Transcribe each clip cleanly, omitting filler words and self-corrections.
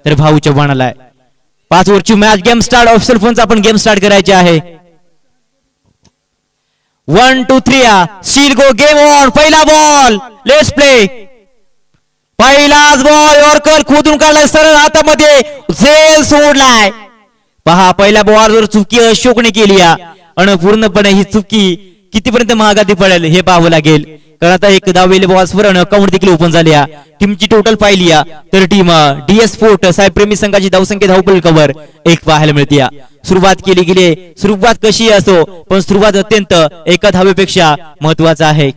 तर भाऊ चव्हाणाला. 5 ओव्हरची match game start. Official फोनचा आपण गेम स्टार्ट करायचे आहे. 1 2 3 स्टील गो गेम ऑन. पहिला बॉल लेट्स प्ले. पहिलाच बॉल यॉर्कर खोदून काढलाय सरळ हातामध्ये झेल सोडलाय. पहा पहिल्या बॉलवर चुकी अशोकने केली आणि पूर्णपणे ही चुकी कितीपर्यंत महागाती पडेल हे पाहावं लागेल. कारण आता एक धावेले बॉल्सवर अकाउंट देखील ओपन झाली. टीमची टोटल पाहिली तर टीम डीएस स्पोर्ट साहेब प्रेमी संघाची धावसंख्या धावपलकावर 1 पाहायला मिळते. सुरुवात केली गेली. सुरुवात कशी असो पण सुरुवात अत्यंत एका धावेपेक्षा महत्वाचा आहे.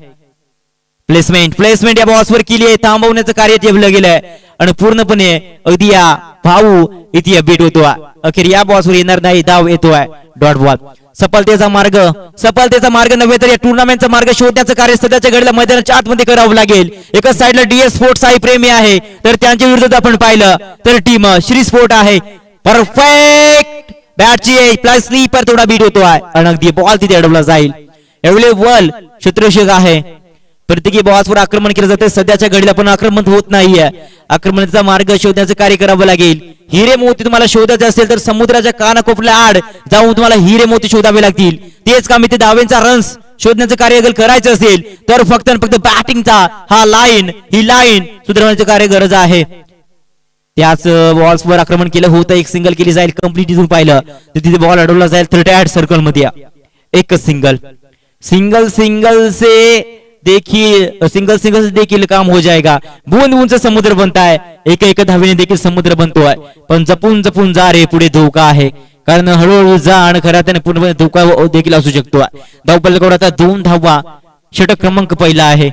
प्लेसमेंट या बॉल्सवर केली आहे. थांबवण्याचं कार्य ठेवलं गेलंय आणि पूर्णपणे अगदी या भाऊ इथे बीट होतो. अखेर या बॉल्सवर येणार नाही. धाव येतोय. Dot ball. सफलतेचा मार्ग नव्हे तर या टुर्नामेंटचा मार्ग शोधण्याचं कार्य सध्याच्या घडीला मैदानाच्या आतमध्ये करावं लागेल. एका साईडला डीएस स्पोर्ट साई प्रेमी आहे तर त्यांच्या विरुद्ध आपण पाहिलं तर टीम श्री स्पोर्ट आहे. परफेक्ट बॅटची प्लस स्लीपर थोडा बीट होतो आहे आणि अगदी बॉल तिथे अडवला जाईल. अवेलेबल क्षेत्ररक्षक आहे. प्रत्येकी बॉल्सवर आक्रमण केलं जाते. सध्याच्या घडीला पण आक्रमण होत नाहीये. आक्रमणाचा मार्ग शोधण्याचं कार्य करावं लागेल. हिरे मोती तुम्हाला शोधायचे असेल तर समुद्राच्या कानाकोपऱ्याला आड जाऊन तुम्हाला हिरे मोती शोधावे लागतील. तेच काम इथे धावेंचा रन्स शोधण्याचं कार्य जर करायचं असेल तर फक्त बॅटिंगचा ही लाईन सुधारण्याचं कार्य गरज आहे. त्याच बॉल्सवर आक्रमण केलं होतं. एक सिंगल केली जाईल. कंप्लीट इथून पाहिलं तर तिथे बॉल अडवला जाईल. 38 सर्कल मध्ये एकच सिंगल से देखील काम हो जाएगा. बूंद बूंद से समुद्र बनता है. एक धावेने देखील समुद्र बनतोय. पण जपून जा रे पुढे धोका आहे. कारण हळूहळू जा आणि खऱ्या त्याने पूर्णपणे धोका देखील असू शकतो. धावपलकावर आता 2 धावा. षटक क्रमांक पहिला आहे.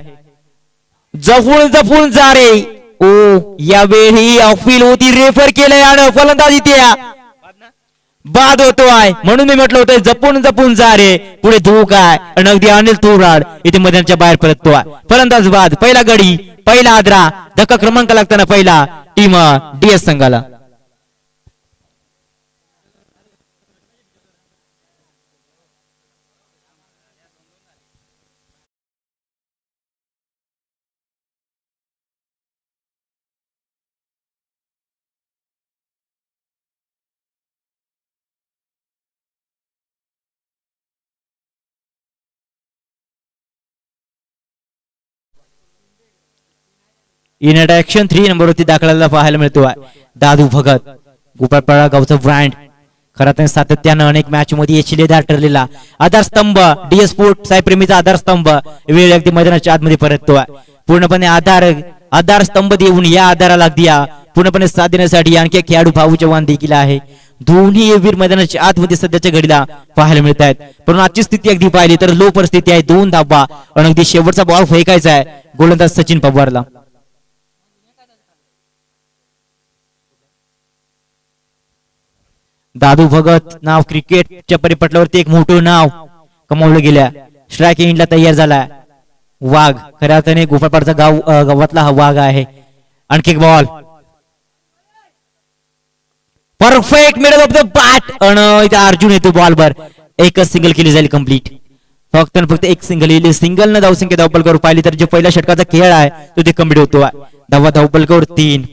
जपून जा रे. ओ यावेळी अपील होती. रेफर केलंय आणि फलंदाज इथे बाद होतोय. म्हणून मी म्हटलं होतं जपून जा रे पुढे धोका आहे. आणि अगदी अनिल थोराड इथे मैदानाच्या बाहेर परततोय. फलंदाज बाद. पहिला गडी पहिला आदरा. धक्का क्रमांक लागताना पहिला टीम डीएस संघाला. इन ऍक्शन 3 नंबरवरती दाखलाला पाहायला मिळतो. दादू भगत गोपाळपाडा गावचा ब्रँड. खरं सातत्यानं अनेक मॅच मध्ये शिलेदार ठरलेला आधारस्तंभ डीएस स्पोर्ट साई प्रेमीचा आधारस्तंभ वेळ अगदी मैदानाच्या आतमध्ये परततो. पूर्णपणे आधारस्तंभ देऊन या आधाराला अगदी पूर्णपणे साथ देण्यासाठी आणखी एक खेळाडू भाऊ चव्हाण देखील आहे. दोन्ही वीर मैदानाच्या आतमध्ये सध्याच्या घडीला पाहायला मिळत आहेत. पण आजची स्थिती अगदी पाहिली तर लो परिस्थिती आहे. 2 धावा आणि अगदी शेवटचा बॉल फेकायचा आहे गोलंदाज सचिन पवारला. दादू भगत नाव क्रिकेटच्या परिपटलावरती एक मोठं नाव कमावलं गेल्या. स्ट्रायकिंगला तयार झाला वाघ. खऱ्या अर्थाने गोपाळपाडचा गावातला हा वाघ आहे. आणखी एक ball perfect middle of the bat आणि इथे अर्जुन येतो बॉलवर. एकच सिंगल केली जाईल कंप्लीट. फक्त एक सिंगल येईल. सिंगल न धावसंख्या धावपलकावर पाहिली तर जो पहिला षटकाचा खेळ आहे तो ते कंप्लीट होतो. धावपलकावर 3.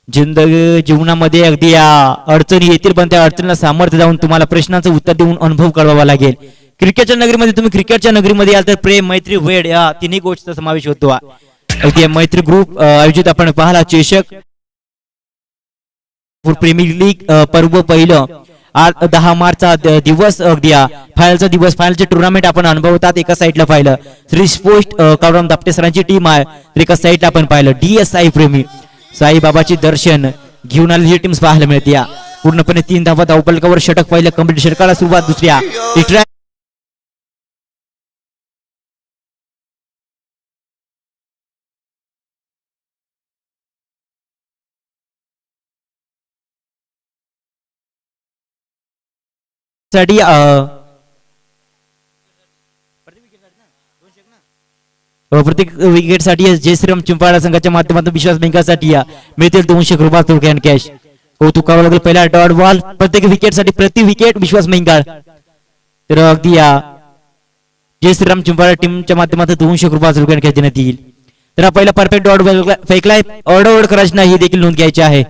जीवनामध्ये अगदी अडचणी येतील पण त्या अडचणीला सामर्थ्य जाऊन तुम्हाला प्रश्नांचं उत्तर देऊन अनुभव कळवावा लागेल. क्रिकेटच्या नगरीमध्ये तुम्ही क्रिकेटच्या नगरीमध्ये याल तर प्रेम मैत्री वेळ या तिन्ही गोष्टीचा समावेश होतो. अगदी मैत्री ग्रुप आयोजित आपण पाहला चषक प्रीमियर लीग पर्व पहिलं 10 मार्चचा दिवस अगदी फायनलचा दिवस. फायनलचे टुर्नामेंट आपण अनुभवतात. एका साईडला पाहिलं श्री स्पोर्ट कावराम दापटे सरांची टीम आहे तर एका साईडला आपण पाहिलं डीएस साई प्रेमी साईबाबाची दर्शन घेऊन आलेली टीम्स पाहायला मिळते. पूर्णपणे 3 धावा धावपलकावर षटक पहिलं कंप्लीट. षटकाला सुरुवात. दुसऱ्या साठी प्रत्येक विकेट साठी जय श्रीराम चिंपाडा संघाच्या माध्यमातून विश्वास बँकासाठी मिळतील 200 रुपये टोकन कॅश. कौतुक करावं लागेल. पहिला डॉट बॉल प्रत्येक विकेट साठी प्रति विकेट विश्वास बँका तर अगदी जय श्रीराम चिंपाडा टीमच्या माध्यमातून 200 रुपये कॅश देण्यात येईल. तर पहिला परफेक्ट डॉट बॉल फेकलाय. ऑर्डर करायची नाही ही देखील नोंद घ्यायची आहे.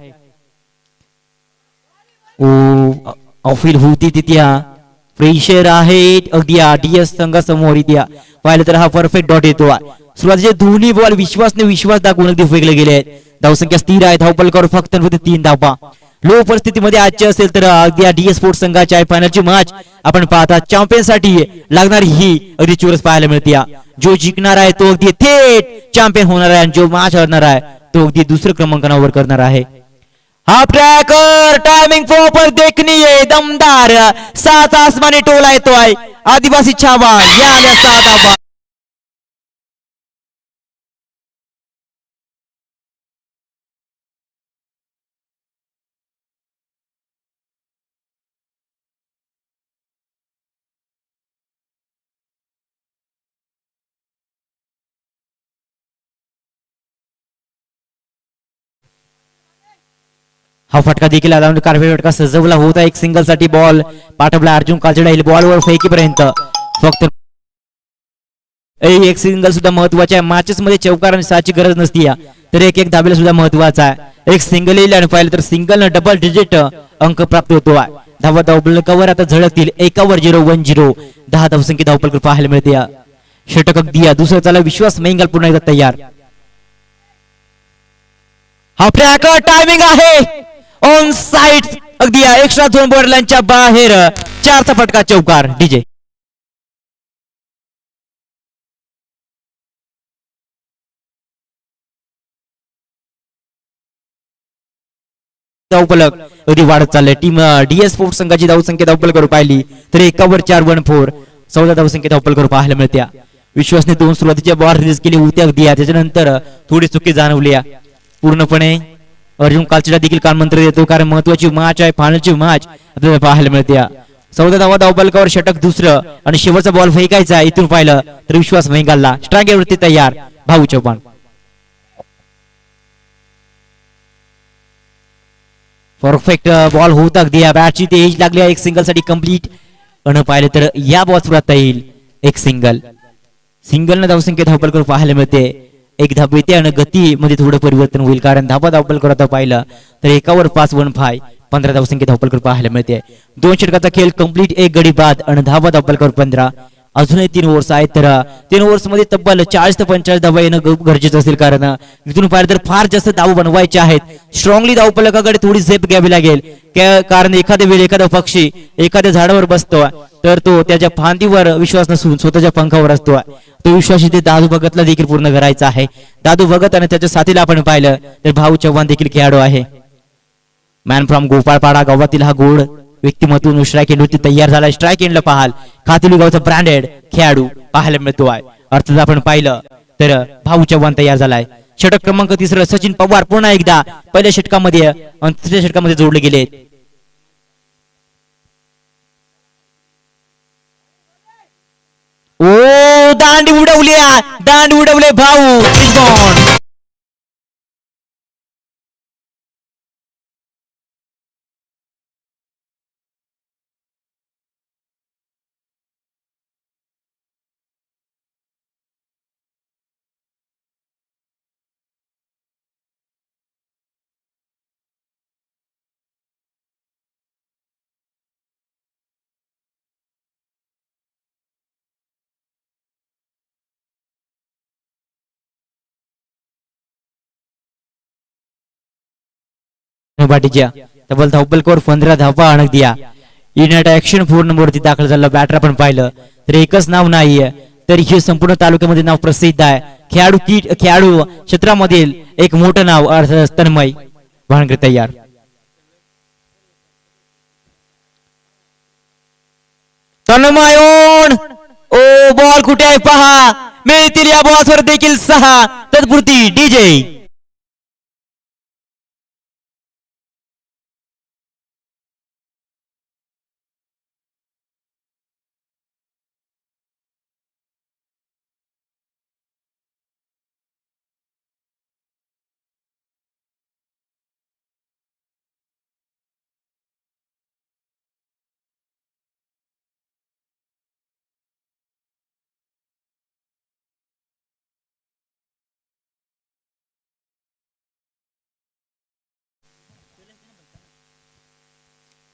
ऑफिल होती तिथे प्रेशर आहे अगदी डीएस संघासमोर इथे पाहिलं तर हा परफेक्ट डॉट येतो. सुरुवातीचे दोन्ही बॉल विश्वास दाखवून अगदी फेकले गेले आहेत. धावसंख्या स्थिर आहे. धावपलकावर फक्त 3 धावा. लो परिस्थितीमध्ये आजची असेल तर अगदी डीएस स्पोर्ट्स संघाच्या फायनलची मॅच आपण पाहता. चॅम्पियन साठी लागणारी ही अगदी चोरस पाहायला मिळते. जो जिंकणार आहे तो अगदी थेट चॅम्पियन होणार आहे आणि जो मॅच हरणार आहे तो अगदी दुसऱ्या क्रमांकावर करणार आहे. हा ट्रॅकर टायमिंग प्रॉपर देखनीय दमदार 7 आसमानी टोला येतोय. आदिवासी छावा या आल्या 7 धावा. हा फटका देखील आला म्हणजे कारफे फटका सजवला होता. एक सिंगल साठी बॉल पाठवला अर्जुन काजडा येईल बॉलवर फेकीपर्यंत फक्त एक सिंगल सुद्धा महत्वाचा आहे. मॅचेस मध्ये चौकार आणि साची गरज नसती तर एक धाबेला सुद्धा महत्वाचा आहे. एक सिंगल येईल आणि पाहिलं तर सिंगल न डबल डिजिट अंक प्राप्त होतो. धावा धावपलकावर आता झळकतील 1-0-1-0 10 धावसंख्या धावपलकर पाहायला मिळते. षटक अगदी दुसरा चाला विश्वास मेंगल पुन्हा एकदा तयार. हा ट्रॅकर टायमिंग आहे ऑन साइड अगदी एक्स्ट्रा झोन बॉर्डरलाईनच्या बाहेर 4चा फटका चौकार डीजे. धावपलक अगदी वाढत चाललंय. टीम डीएस स्पोर्ट्स संघाची धावसंख्या धावपलकर पाहिली तर 1-4-1-4 14 धावसंख्या धावपलकर पाहायला मिळत्या. विश्वासने 2 सुरुवातीच्या बॉल रिलीज केली होती अगदी त्याच्यानंतर थोडी चुकी जाणवली पूर्णपणे. अर्जुन कालचेला देखील कानमंत्र देतो कारण महत्वाची मॅच आहे. फायनलची मॅच आपल्याला पाहायला मिळते. 14 धावा धावपलकावर षटक दुसरं आणि शेवटचा बॉल फेकायचा. इथून पाहिलं तर विश्वास मेंगालला स्ट्रायकरवरती तयार भाऊ चव्हाण. परफेक्ट बॉल होता अगदी या बॅटची ते एज लागली एक सिंगल साठी कंप्लीट आणि पाहिलं तर या बॉल सुरुवात येईल एक सिंगल न धावसंख्या धावपलकर पाहायला मिळते. एक धाव येते आणि गती मध्ये थोडं परिवर्तन होईल कारण धावा धावपलकर आता पाहिलं तर 1/5 15 धावसंख्या धावपलकर पाहायला मिळते. 2 षटकाचा खेळ कंप्लीट एक गडी बाद आणि धावा धावपलकर 15. अजूनही 3 ओव्हर्स आहेत तर 3 ओव्हर्स मध्ये तब्बल 40 ते 45 धावा येणं गरजेचं असेल कारण इथून पाहिलं तर फार जास्त धाव बनवायचे आहेत. स्ट्रॉंगली धावपलकाकडे थोडी झेप घ्यावी लागेल कारण एखाद्या वेळी एखादा पक्षी एखाद्या झाडावर बसतो तर तो त्याच्या फांदीवर विश्वास नसून स्वतःच्या पंखावर असतो. तो विश्वास इथे दादू भगतला देखील पूर्ण करायचा आहे. दादू भगत आणि त्याच्या साथीला आपण पाहिलं तर भाऊ चव्हाण देखील खेळाडू आहे. मॅन फ्रॉम गोपाळपाडा गावातील हा गोड व्यक्तिमत्व स्ट्राईक एंडवरती तयार झाला. स्ट्राईक एंडला पाहाल खातुली गावचा ब्रँडेड खेळाडू पाहायला मिळतो आहे. अर्थात आपण पाहिलं तर भाऊ चव्हाण तयार झालाय. षटक क्रमांक 3 सचिन पवार पुन्हा एकदा पहिल्या षटकामध्ये आणि तिसऱ्या षटकामध्ये जोडले गेले. ओ दांडी उडवले भाऊ. बाटीच्या तब्बल धावपलकावर 15 धावा आणत दिया. युनायटेड ऍक्शन 4 नंबरवरती दाखल झाला. बॅटर आपण पाहिलं तर एकच नाव नाहीये तर हे संपूर्ण तालुक्यामध्ये नाव प्रसिद्ध आहे. खेळाडू क्षेत्रामधील एक मोठं नाव अर्थात तन्मय भानगरे तयार. तन्मय ओ बॉल कुठे आहे पहा. मिळतील या बॉल्सवर देखील 6 तत्पुरती डीजे.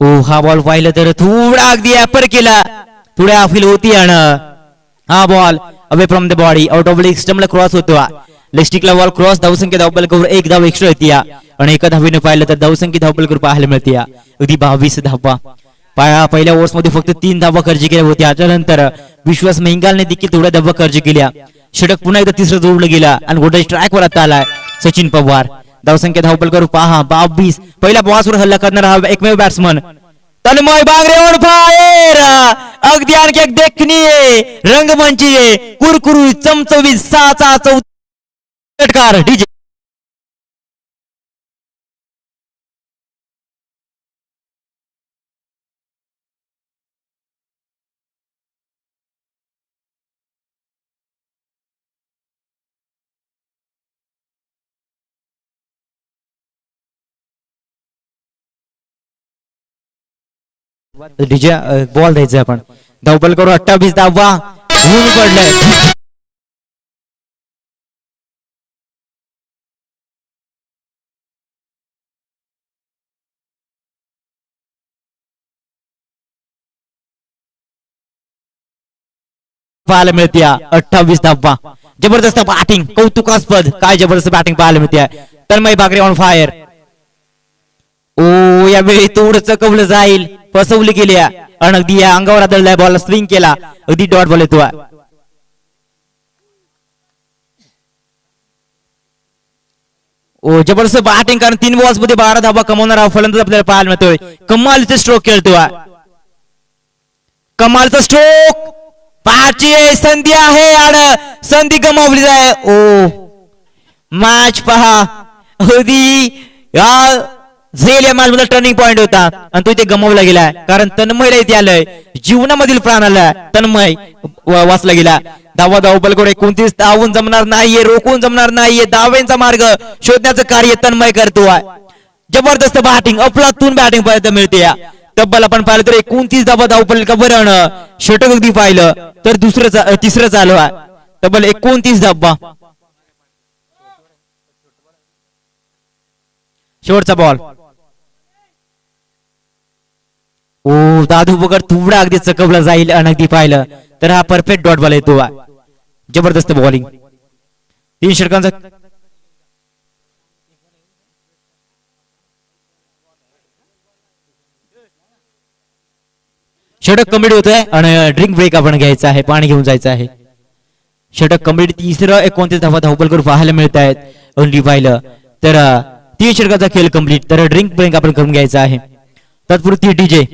ओ हा बॉल पाहिलं तर थोडा अगदी ऍपर केला, थोड्या अफील होती आणि हा ball away from the body out of leg स्टम्पला क्रॉस होतो. लेस्टिकला बॉल क्रॉस, धावसंख्या धावपल करून एक धाव एक्स्ट्रा येते आणि एका धावीने पाहिलं तर धावसंख्या धावपल करून पाहायला मिळते अगदी 22 धावा. पहिल्या ओव्हर्स मध्ये फक्त 3 धावा खर्च केल्या होत्या. त्यानंतर विश्वास मेंगालने देखील थोड्या धावा खर्च केल्या. षटक पुन्हा एकदा तिसरं जोडलं गेला आणि गोल्डन स्ट्राईक वर आता आलाय सचिन पवार. धावसंख्या धावपल करून पहा 22. पहिल्या बॉसवर हल्ला करणारा हा एकमेव batsman Tanmay Bangre on fire. अगदी आणखी एक देखणीय रंगमंची कुरकुरीत चमचवीत 6चा षटकार डीजे. डीजे बॉल द्यायचा आपण. धावपल करू 28 धावा होऊन पडलाय. पाहायला मिळते 28 धावा. जबरदस्त बॅटिंग, कौतुकास्पद काय जबरदस्त बॅटिंग पाहायला मिळते. Tanmay Bagre on fire. ओ यावेळी थोडं चकवलं जाईल, फसवली गेली आणि अगदी या अंगावर आदळलाय बॉल, स्विंग केला, अगदी डॉट बॉल येतो. ओ जबरदस्त बॅटिंग, कारण 3 बॉल्स मध्ये 12 धावा कमवणारा फलंदाज आपल्याला पाहायला मिळतोय. कमालीचा स्ट्रोक खेळतोय, कमालचा स्ट्रोक. पाहायची संधी आहे आणि संधी गमावली जाय. ओ मॅच पहा अगदी झेल या मॅच मध्ये टर्निंग पॉइंट होता आणि तो इथे गमावला गेला, कारण तन्मयला इथे आलंय, जीवनामधील प्राण आला, तन्मय वाचला गेला. धावा धावपल करून 29 धावून जमणार नाहीये, रोखून जमणार नाहीये. धावेंचा मार्ग शोधण्याचं कार्य तन्मय करतोय. जबरदस्त बॅटिंग, अफलातून बॅटिंग पाहायला मिळते. तब्बल आपण पाहिलं तर 29 धावा धावपल कव्हर, षटक अगदी पाहिलं तर तिसरं चालू आहे. तब्बल 29 धावा. शेवटचा बॉल. ओ दादू बगर थोडा अगदी चकवला जाईल आणि अगदी पाहिलं तर हा परफेक्ट डॉट बॉल येतो. जबरदस्त बॉलिंग. 3 षटकांचा षटक कम्प्लीट होतोय आणि ड्रिंक ब्रेक आपण घ्यायचा आहे, पाणी घेऊन जायचं आहे. षटक कम्प्लीट. तिसरं 29 धावा धावपल करून पाहायला मिळत आहेत. ओनली पाहिलं तर 3 षटकाचा खेळ कम्प्लीट, तर ड्रिंक ब्रेक आपण करून घ्यायचा आहे. तत्पुरती डीजे.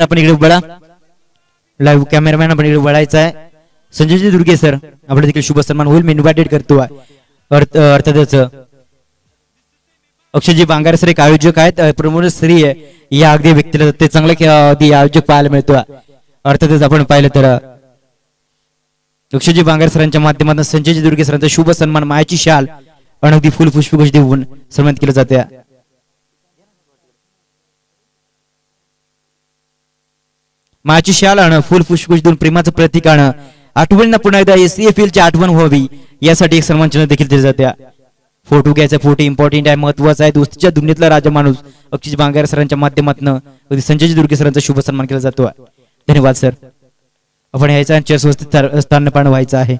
आपण इकडे बळा लाईव्ह कॅमेरामॅन आपण इकडे बळायचा आहे. संजयजी दुर्गे सर आपल्या देखील शुभ सन्मान होईल, मी इन्व्हायटेड करतो. अर्थातच अक्षयजी बांगारे सर एक आयोजक आहेत, प्रमोद श्री या अगदी व्यक्तीला ते चांगले आयोजक पाहायला मिळतो. अर्थातच आपण पाहिलं तर अक्षयजी बांगारे सरांच्या माध्यमातून संजयजी दुर्गे सरांचा शुभ सन्मान मायाची शाल आणि अगदी फुल पुष्पगुच्छ देऊन सन्मानित केलं जाते. मायाची शाल आणि फुल पुष्पगुच्छ देऊन प्रेमाचं प्रतीक आणि आठवणींना पुन्हा एकदा SCFL ची आठवण व्हावी यासाठी एक सन्मान चिन्ह देखील दिले जाते. फोटो घ्यायचा, फोटो इम्पॉर्टंट आहे, महत्वाचा आहे. दोस्तीच्या दुनियेतला राजा माणूस अक्षय बांगारे सरांच्या माध्यमातून संजय दुर्गे सरांचा शुभ सन्मान केला जातो. धन्यवाद सर. आपण ह्याचा चेअर व्यवस्थित स्थान व्हायचं आहे.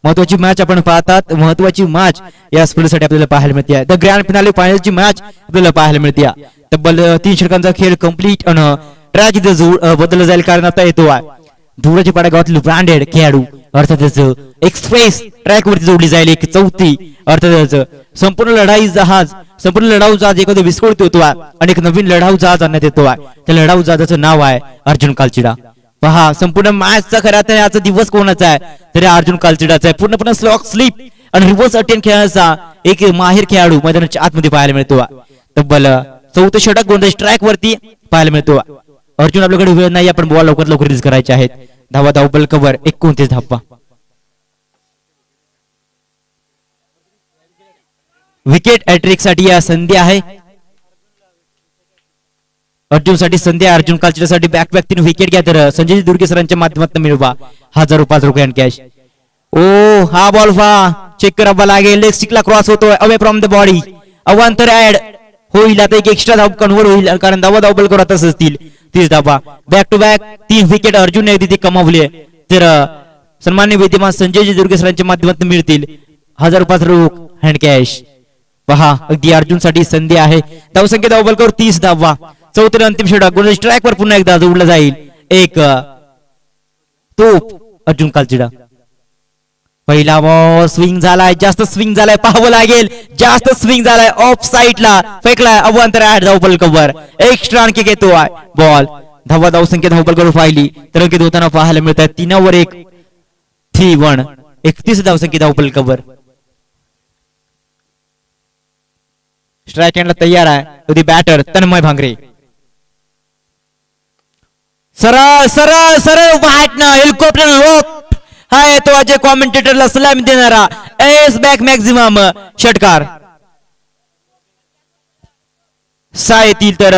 महत्वाची मॅच आपण पाहतात, महत्वाची मॅच या स्पर्धेसाठी आपल्याला पाहायला मिळते. द ग्रँड फिनाले फायनलची मॅच आपल्याला पाहायला मिळते. तब्बल 3 षटकांचा खेळ कम्प्लीट आणि ट्रॅक इथे बदलला जाईल, कारण आता येतो धुळ्याची पाडा गावातील ब्रँडेड खेळाडू अर्थातच एक्सप्रेस ट्रॅक वरती जोडली जाईल एक चौथी. अर्थातच संपूर्ण लढाई जहाज संपूर्ण लढाऊ जहाज एखादं विस्कळीत होतो आणि एक नवीन लढाऊ जहाज आणण्यात येतो त्या लढाऊ जहाजाचं नाव आहे अर्जुन कालचिडा. पहा संपूर्ण मॅचचा खरा तर याचा दिवस कोणाचा आहे तर अर्जुन कालचिडाचा आहे. पूर्णपणे स्लॉक स्लीप आणि रिव्हर्स अटेम्प्ट खेळण्याचा एक माहिर खेळाडू मैदानाच्या आतमध्ये पाहायला मिळतो. तब्बल 4थे षटक गोलंदाज ट्रॅक वरती पाहायला मिळतो. अर्जुन आपल्याकडे वेळ नाही, आपण बॉल लवकर लवकर रिलीज करायचे आहेत. धावा धावबल कव्हर 29 धावा. विकेट हॅट्रिक साठी या संधी आहे अर्जुन साठी. संधी अर्जुन कालचिडासाठी बॅक बॅक 3 विकेट घ्या तर संजय दुर्गे सरांच्या माध्यमातून मिळवा 1005 रुपये कॅश. ओ हा बॉल चेक करावा लागेल. लेग स्टिकला क्रॉस होतोय अवे फ्रॉम द बॉडी. अवांतर ऍड होईल आता, एक एक्स्ट्रा धाव कन्व्हर्ट होईल कारण धावा धावबल करत असतील 30 धावा. बॅक टू बॅक 3 विकेट अर्जुनने तिथे कमावले तर सन्माननीय विद्यमान संजय दुर्गे सरांच्या माध्यमातून मिळतील 1005 रुपये हँड कॅश. पहा अगदी अर्जुन साठी संधी आहे. धावसंख्या धावबल कर 30 धावा. 4थे अंतिम षटक गोलंदाज ट्रॅक वर पुन्हा एकदा जोडला जाईल. एक तोप अर्जुन कालचिडा. पहिला बॉल स्विंग झालाय, जास्त स्विंग झालाय, पाहावं लागेल. जास्त स्विंग झालाय, ऑफ साइडला फेकलाय. अवांतर ऍड धावबल कव्हर एक्स्ट्रा आणखी घेतोय बॉल. धावा धावसंख्या धावबल करून पाहिली तर अंकित होताना पाहायला मिळतात 3 1 3-1. 31 धावसंख्या धावबल कव्हर. स्ट्राइक एंडला तयार आहे तो बॅटर तन्मय भांगरे. सरळ सरळ सरळ बॅटनं हेलिकॉप्टर लोक हा येतो अजय कॉमेंटेटरला सलामी देणारा एस बॅक मॅक्झिमम षटकार. 6 येतील तर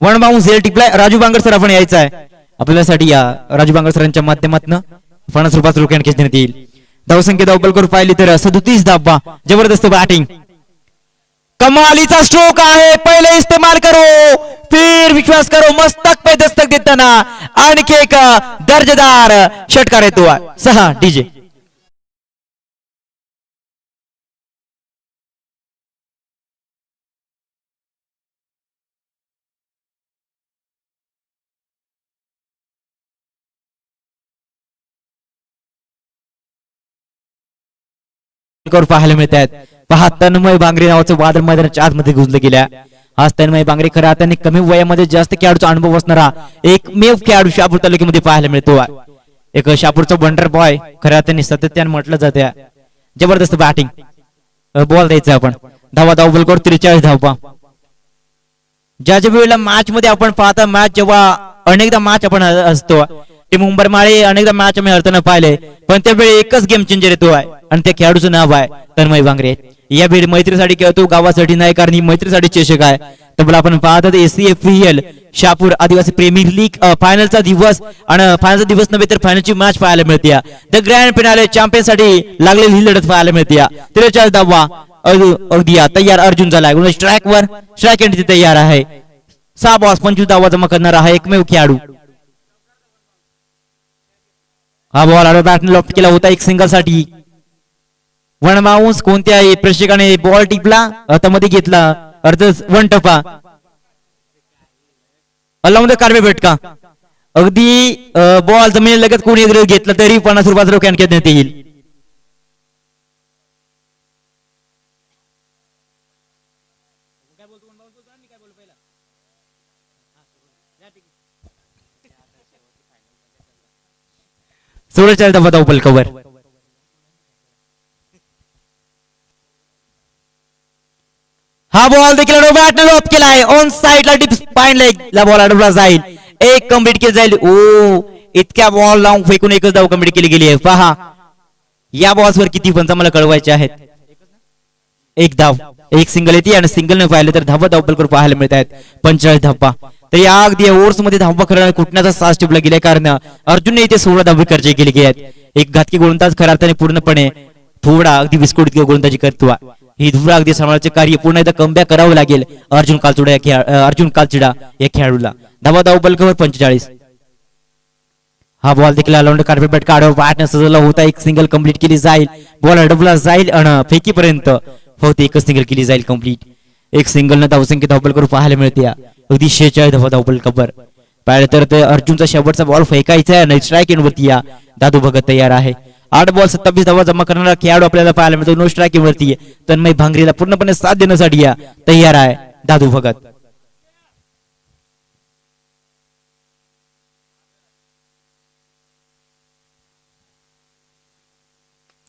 वन बाउंस झेल टिपलाय. राजू बांगर सर आपण यायचं आहे आपल्यासाठी. या राजू बांगर सरांच्या माध्यमातून 50 रुपयाचं रोखे आणखी देण्यात येईल. धावसंख्या धावबल करून पाहिली तर 37 धावा. जबरदस्त बॅटिंग, कमालीचा स्ट्रोक आहे. पहिले इस्तेमाल करो फिर विश्वास करो. मस्तक पे दस्तक देताना आणखी एक दर्जेदार षटकार येतो. 6 डीजे. पाहायला मिळत आहेत. पहा तन्मय बांगरे नावाचं वादळ मैदानाच्या आतमध्ये घुसलं गेल्या. आज तन्मय बांगरे खरं आता कमी वयामध्ये जास्त खेळाडूचा अनुभव असणारा एकमेव खेळाडू शहापूर तालुक्यामध्ये पाहायला मिळतो. एक शहापूरचा वंडर बॉय खरं त्यांनी सातत्याने म्हटलं जाते. जबरदस्त बॅटिंग, बॉल द्यायचा आपण. धावा धावबल कर 43 धावा. ज्या ज्या वेळेला मॅच मध्ये आपण पाहता मॅच जेव्हा अनेकदा मॅच आपण असतो ते मुंबई माळे अनेकदा मॅच आम्ही हरताना पाहिले पण त्यावेळी एकच गेम चेंजर येतो आहे आणि त्या खेळाडूचं नाव आहे तन्मय बांगरे. या वेळी मैत्रीसाठी खेळतो, गावासाठी नाही, कारण ही मैत्रीसाठी चषक आहे. तर आपण पाहतात ACFPL शहापूर आदिवासी प्रीमियर लीग फायनलचा दिवस आणि फायनलचा दिवस नव्हे तर फायनलची मॅच पाहायला मिळते. द ग्रँड फिनाले चॅम्पियन साठी लागलेली ही लढत पाहायला मिळते. 43 धावा अगदी तयार अर्जुन झालाय. स्ट्राइक वर स्ट्राइक एंड तयार आहे. 6 बॉल्स 25 धावा जमा करणार आहे एकमेव खेळाडू. हा बॉल बॅटने लॉफ्ट केला होता एक सिंगल साठी. वन बाउन्स कोणत्याही प्रेक्षकाने बॉल टिपला हातामध्ये घेतला अर्ध वन टपा अल्लामध्ये कारवे भेटका. अगदी बॉल जमिनी लगत कोणी घेतला तरी 50 रुपयाचा रोख आणखी देण्यात येईल. सोळा धावा धावबल कव्हर. हा बॉल देखील बॅटने लॉप केलाय ऑन साइडला डीप स्पाइन लेग ला बॉल अडवला जाईल. एक कंप्लीट केली जाईल. ओ इतक्या बॉल लावून फेकून एकच धाव कंप्लीट केली गेली आहे. पहा या बॉल्स वर किती पण मला कळवायचे आहेत. एक धाव एक सिंगल येते आणि सिंगल ने पाहिलं तर धावा धावबल करून पाहायला मिळत आहेत 45 धावा. तर या अगदी ओव्हर्स मध्ये धावा करण्यात कुठण्याचा सास टिपला गेला कारण अर्जुनने इथे 16 धावे खर्च केली गेली. एक घातकी गोलंदाज खऱ्या अर्थाने पूर्णपणे थोडा अगदी विस्कुट गोलंदाजी करतो. ही धुरा अगदी सांभाळायचे कार्य पुन्हा एकदा कमबॅक करावं लागेल अर्जुन कालचिडा या खेळाडूला. धावा धावबल कव्हर 45. हा बॉल देखील अलाउंड कार्पेट बॅट काढव बॅटने सजवला होता. एक सिंगल कंप्लीट केली जाईल. बॉल अडवला जाईल आणि फेकीपर्यंत फक्त एकच सिंगल केली जाईल कंप्लीट. एक सिंगल न धावसंख्या धावबल करून पाहायला मिळते. अगदी 46 धावा धावबल कव्हर. पाहिलं तर अर्जुनचा शेवटचा बॉल फेकायचा आहे. स्ट्राइक एंड वरती दादू भगत तयार आहे. 8 बॉल 27 धावा जमा करणारा खेळाडू आपल्याला पाहायला मिळतो. नो स्ट्रायकिंग वरती तन्मय भांगरेला पूर्णपणे साथ देण्यासाठी तयार आहे दादू भगत.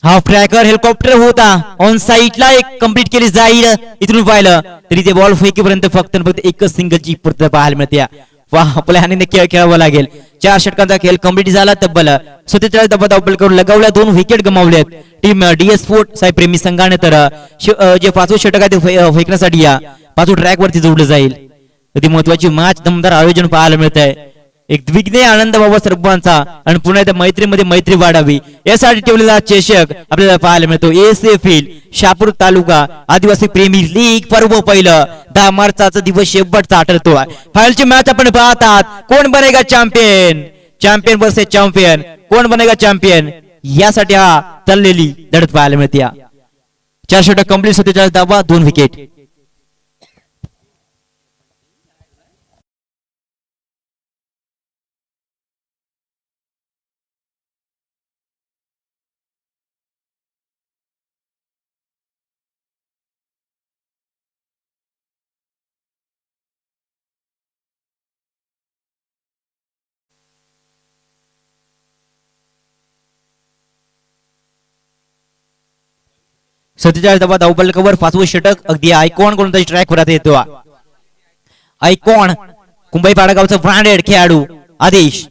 हाफ ट्रॅकर हेलिकॉप्टर होता ऑन साईडला एक कंप्लीट केली जाईल. इथून पाहिलं तरी ते बॉल फेकीपर्यंत फक्त एकच सिंगलची पूर्तता पाहायला मिळते. वाह आपल्या हानीने खेळ खेळावा लागेल. 4 षटकांचा खेळ कंप्लीट झाला. तब्बल 47 धावा धावपल करून लगावल्या. 2 विकेट गमावलेत team DS sport Sai Premi संघाने. तर जे 5वं षटक आहे ते फेकण्यासाठी 5व्या ट्रॅक वरती जोडलं जाईल. ती महत्वाची मॅच दमदार आयोजन पाहायला मिळत आहे. एक द्विग्ने आनंद बाबा सरपंचा आणि पुन्हा त्या मैत्रीमध्ये मैत्री वाढावी यासाठी ठेवलेला चषक आपल्याला पाहायला मिळतो. एसएफएल शहापूर तालुका आदिवासी प्रेमी लीग पर्व पहिलं 10 मार्चचा दिवस शेवटचा आठवतो. फायनलची मॅच आपण पाहतात. कोण बनेगा चॅम्पियन, चॅम्पियन वर्सेस चॅम्पियन, कोण बनेगा चॅम्पियन यासाठी चाललेली लढत पाहायला मिळते. 4 षटक कंप्लीट 47 धावा 2 विकेट. सत्तेचाळीस धावा धावपल कव्हर 5वं षटक अगदी आयकॉन कोणताही ट्रॅक वर येतो. आयकॉन कुंभाई पाडागावचा ब्रँडेड खेळाडू आदेश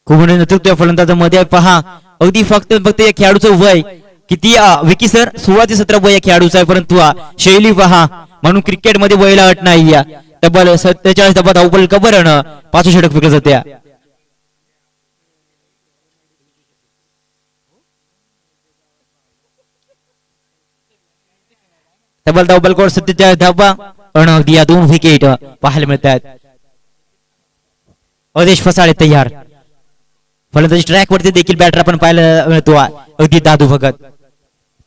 कुंभणे नेतृत्व फलंदाजामध्ये पहा. अगदी फक्त या खेळाडूचं वय किती विकी सर 16 ते 17 वय या खेळाडूचं आहे. परंतु शैली पहा म्हणून क्रिकेट मध्ये वयला अट नाही. तब्बल 47 धावा धावपल कव्हर 5वं षटक फेकलं जाते. तब्बल धावपल कव्हर 47 धावा अगदी 2 विकेट पाहायला मिळतात. आदेश फसाळे तयार. फलंदाजी ट्रॅक वरती देखील बॅटर आपण पाहायला मिळतो अगदी दादू भगत.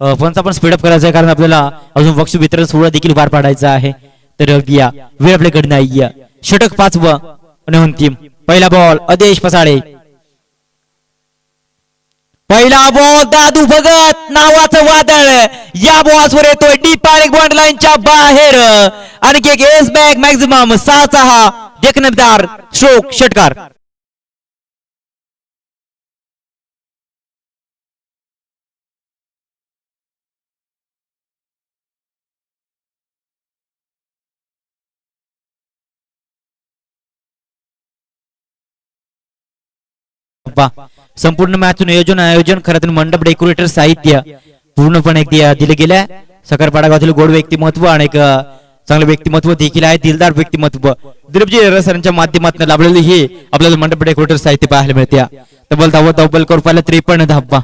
पण आपण स्पीडअप करायचं आहे कारण आपल्याला अजून बक्षीस वितरण सोहळा देखील पार पाडायचा आहे. तर अगदी वेळ आपल्याकडे नाही. षटक 5वं आणि अंतिम. पहिला बॉल आदेश फसाळे. पहिला बॉल दादू भगत नावाचं वादळ या बॉल्सवर येतोय डीप बॉन्ड लाईनच्या बाहेर. आणखी एक एस बॅग मॅक्झिमम 6 देखणदार स्ट्रोक षटकार. संपूर्ण मॅच नियोजन आयोजन खरं तर मंडप डेकोरेटर साहित्य पूर्णपणे दिले गेले. सकरपाडा गावातील गोड व्यक्तिमत्व आणि एक चांगलं व्यक्तिमत्व देखील आहे. दिलदार व्यक्तिमत्व दिलीपजी सरांच्या माध्यमातून लाभलेले हे आपल्याला मंडप डेकोरेटर साहित्य पाहायला मिळते. तब्बल धावा धावपल करून पाहिलं 53 धावा.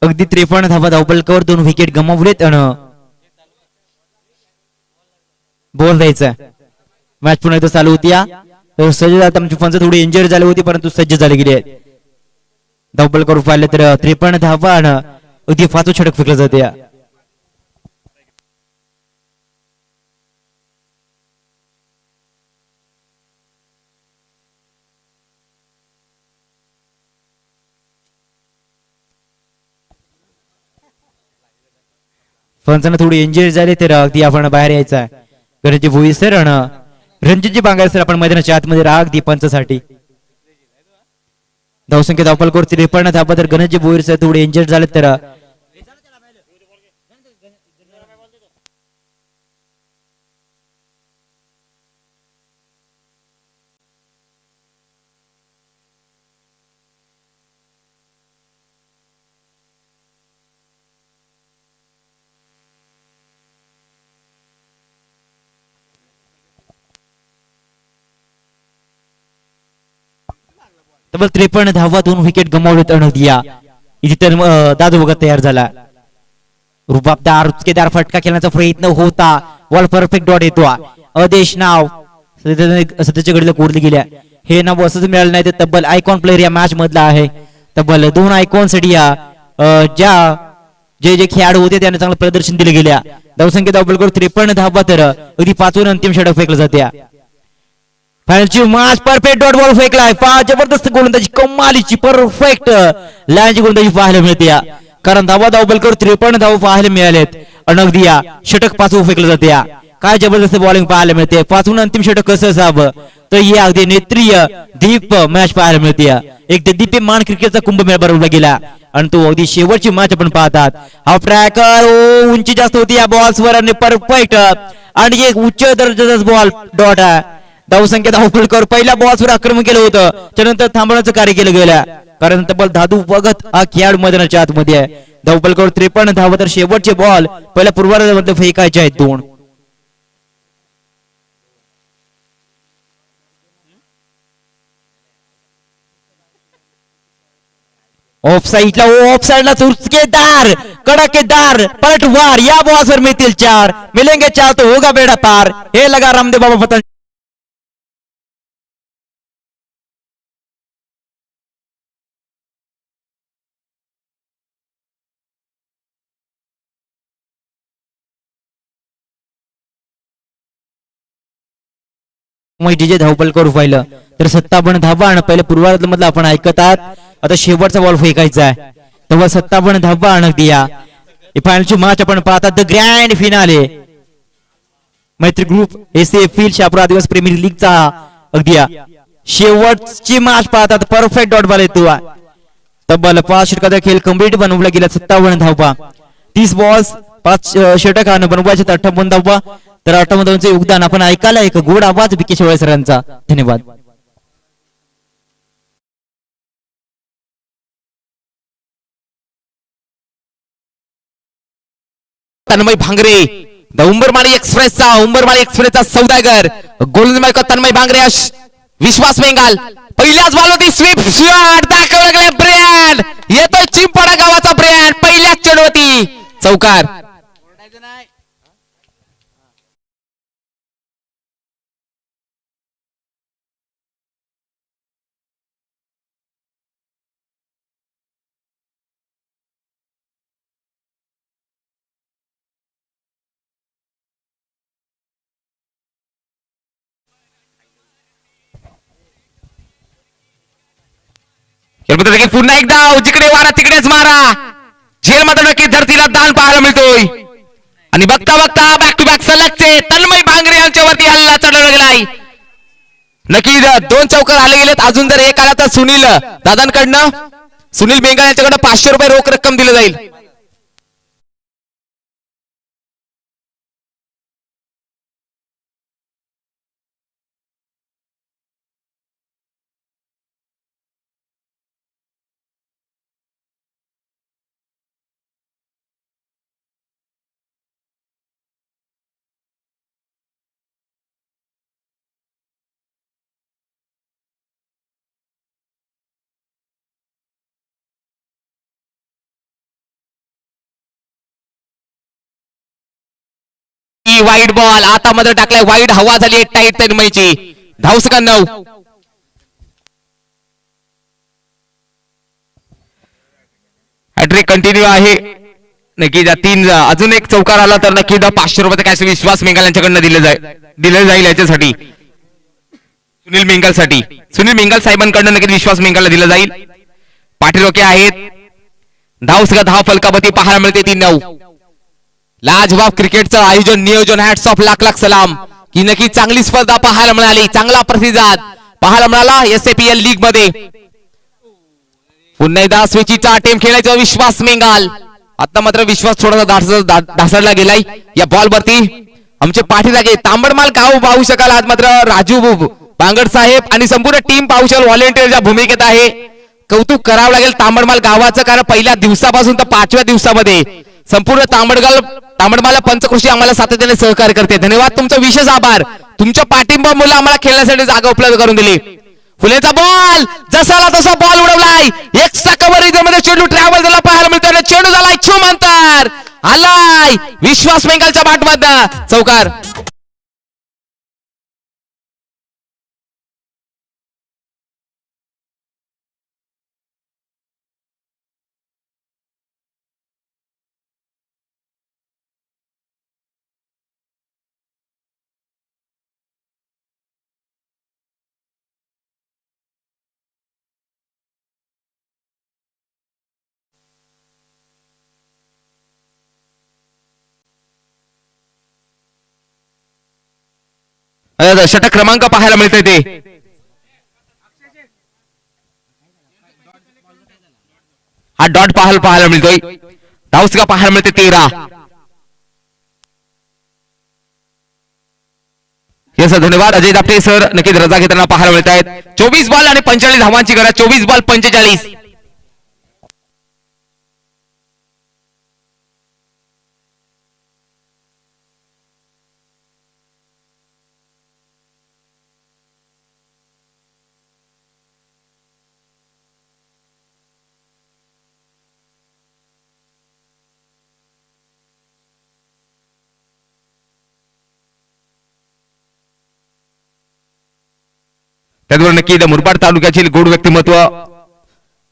अगदी 53 धावा धावपल कवर 2 विकेट गमावलेत. बॉल द्यायचा. मॅच पुन्हा एकदा चालू होती. सज्ज आमची पंच थोडी इंजरी झाली होती परंतु सज्ज झाले गेले. धावपल करून पाहिले तर 53 धावा अगदी 5वं षटक फेकलं जाते. फंचांना थोडी इंजरी झाली तर अगदी आपण बाहेर यायचं आहे. गणेशजी भोई सर आणि रणजितजी बांगारे सर आपण मैदानाच्या आतमध्ये राहा अगदी पंचासाठी. धावसंख्या धावपल करून 53 धावा तर गणेशजी भोईर सर थोडे इंजर्ड झाले तर तब्बल 53 धावा 2 विकेट गमावलेत. अनदिया इथे तर दादू भगत तयार झाला. रुबाबदार उचकेदार फटका खेळण्याचा प्रयत्न होता. बॉल परफेक्ट डॉट येतो. आदेश नाव सध्याच्या घडीला कोरली गेल्या. हे नाव असंच मिळालं नाही. ते तब्बल आयकॉन प्लेअर या मॅच मधला आहे. तब्बल 2 आयकॉन साठी ज्या जे खेळाडू होते त्यांना चांगलं प्रदर्शन दिले गेल्या. धावसंख्या धावबलकर 53 धावा तर अगदी 5वर अंतिम षटक फेकलं जाते. फायनलची मॅच परफेक्ट डॉट बॉल फेकलाय. जबरदस्त गोलंदाजी कमालीची परफेक्ट लाईनची गोलंदाजी पाहायला मिळते. कारण धावा धावबलकर 53 धावा पाहायला मिळालेत. अगदी षटक 5वर फेकलं जाते. काय जबरदस्त बॉलिंग पाहायला मिळते. 5वर अंतिम षटक कसं असावं तर हे अगदी नेत्रीय दीप मॅच पाहायला मिळते. एक दीप्यमान क्रिकेटचा कुंभमेळा भरवला गेला आणि तो अगदी शेवटची मॅच आपण पाहतात. हाफ ट्रॅकर उंची जास्त होती या बॉल्सवर आणि परफेक्ट आणि एक उच्च दर्जाचा बॉल डॉट आहे. धावसंख्या धावबलकर पहिल्या बॉल्सवर आक्रमण केलं होतं. त्यानंतर थांबवण्याचं कार्य केलं गेलं. कारण तब्बल धादू बघत हा खेळाडू मैदानाच्या आतमध्ये आहे. धावबलकर 53 धावा तर शेवटचे बॉल पहिल्या पूर्वार्धामध्ये फेकायचे आहेत 2. ऑफ साइडला चुरकेदार कड़केदार पलटवार या बॉल्सवर मिळतील 4. मिलेंगे 4 तो होगा बेड़ा पार. हे लगा रामदेव बाबा पतंग. डीजे धावबलकर पाहिलं तर 57 धावा आणि पहिल्या पूर्वार्धामधला आपण ऐकत आहात. आता शेवटचा बॉल फेकायचा आहे तेव्हा 57 धावा आणत दिया. फायनलची मॅच आपण पाहतात. द ग्रँड फिनाले मैत्री ग्रुप एसीएफएल शापूर आदिवासी प्रीमियर लीगचा अगदी शेवटची मॅच पाहतात. परफेक्ट डॉट बॉल येतो. तब्बल 5 षटकाचा खेळ कंप्लीट बनवला गेला. 57 धावा 30 बॉल्स 5 षटक आणि बनवायचे 58 धावा. तर 58 धावांचे योगदान आपण ऐकायला एक गोड आवाज विके शेवाळे सरांचा. धन्यवाद. तन्मय भांगरे द उंबरमाळी एक्सप्रेसचा सौदागर गोलंदाज तन्मय भांगरे विश्वास बेंगाल पहिल्याच बॉलवरती स्वीप शॉट दाखवला गेला. ब्रँड येतोय चिंपाडा गावाचा ब्रँड पहिल्याच चढवती चौकार. पुन्हा एकदा जिकडे वारा तिकडेच मारा. झेल मध्ये नक्की धरतीला दान पाहायला मिळतोय आणि बघता बघता बॅक टू बॅक सलगचे तन्मय भांगरे यांच्यावरती हल्ला चढवला गेलाय. नक्की 2 चौकार आले गेलेत. अजून जर एक आला तर सुनील दादांकडनं सुनील बेंगाल यांच्याकडनं 500 रुपये रोख रक्कम दिली जाईल. वाईट बॉल आता मध्ये टाकलाय. वाईट हवा झाली टाईट तन्मयची. धावसंख्या 9. हॅट्रिक कंटिन्यू आहे. नक्की 3 अजून एक चौकार आला तर नक्की 500 रुपये कॅश विश्वास मेंगाल यांच्याकडनं दिले जाईल याच्यासाठी. सुनील मेंगाल साहेबांकडनं नक्की विश्वास मेंगालला दिलं जाईल. पाटील ओके आहेत. धावसंख्या 10 फलकापती पाहायला मिळते 3-9. लाजवाब क्रिकेटचं आयोजन नियोजन हॅट्स ऑफ लाख सलाम की नक्की चांगली स्पर्धा पाहायला मिळाली. चांगला प्रतिसाद पाहायला मिळाला एसएपीएल लीग मध्ये. पुन्हा एकदा स्विचीचा टेम खेळायचा विश्वास मेंगाल. आता मात्र विश्वास थोडासा ढासळला गेलाय या बॉल वरती. आमचे पाठीरागे तांबडमाल गाव पाहू शकाल. आज मात्र राजू बांगड साहेब आणि संपूर्ण टीम पाहू शकाल व्हॉलेंटियरच्या भूमिकेत आहे. कौतुक करावं लागेल तांबडमाल गावाचं. कारण पहिल्या दिवसापासून तर 5व्या दिवसामध्ये संपूर्ण तांबडमाला पंचकृषी आम्हाला सातत्याने सहकार्य करते. धन्यवाद. तुमचा विशेष आभार. तुमच्या पाठिंबा मुलं आम्हाला खेळण्यासाठी जागा उपलब्ध करून दिली. फुलेचा बॉल जसाला तसा बॉल उडवलाय एक्स्ट्रा कव्हर मध्ये चेंडू ट्रॅव्हल झाला पाहायला मिळतोय आणि चेंडू झालाय छुमंतर आलाय विश्वास बेंगालच्या बॅटमधनं चौकार. षटक क्रमांक पाहायला मिळतोय ते हा डॉट पाहायला मिळतोय. धावसका पाहायला मिळते 13. यस धन्यवाद अजय दापटे सर नक्कीच रजा घेताना पाहायला मिळत आहेत. 24 बॉल आणि 45 धावांची गरज. 24 बॉल 45. त्याचबरोबर नक्की मुरबाड तालुक्यातील गोड व्यक्तिमत्व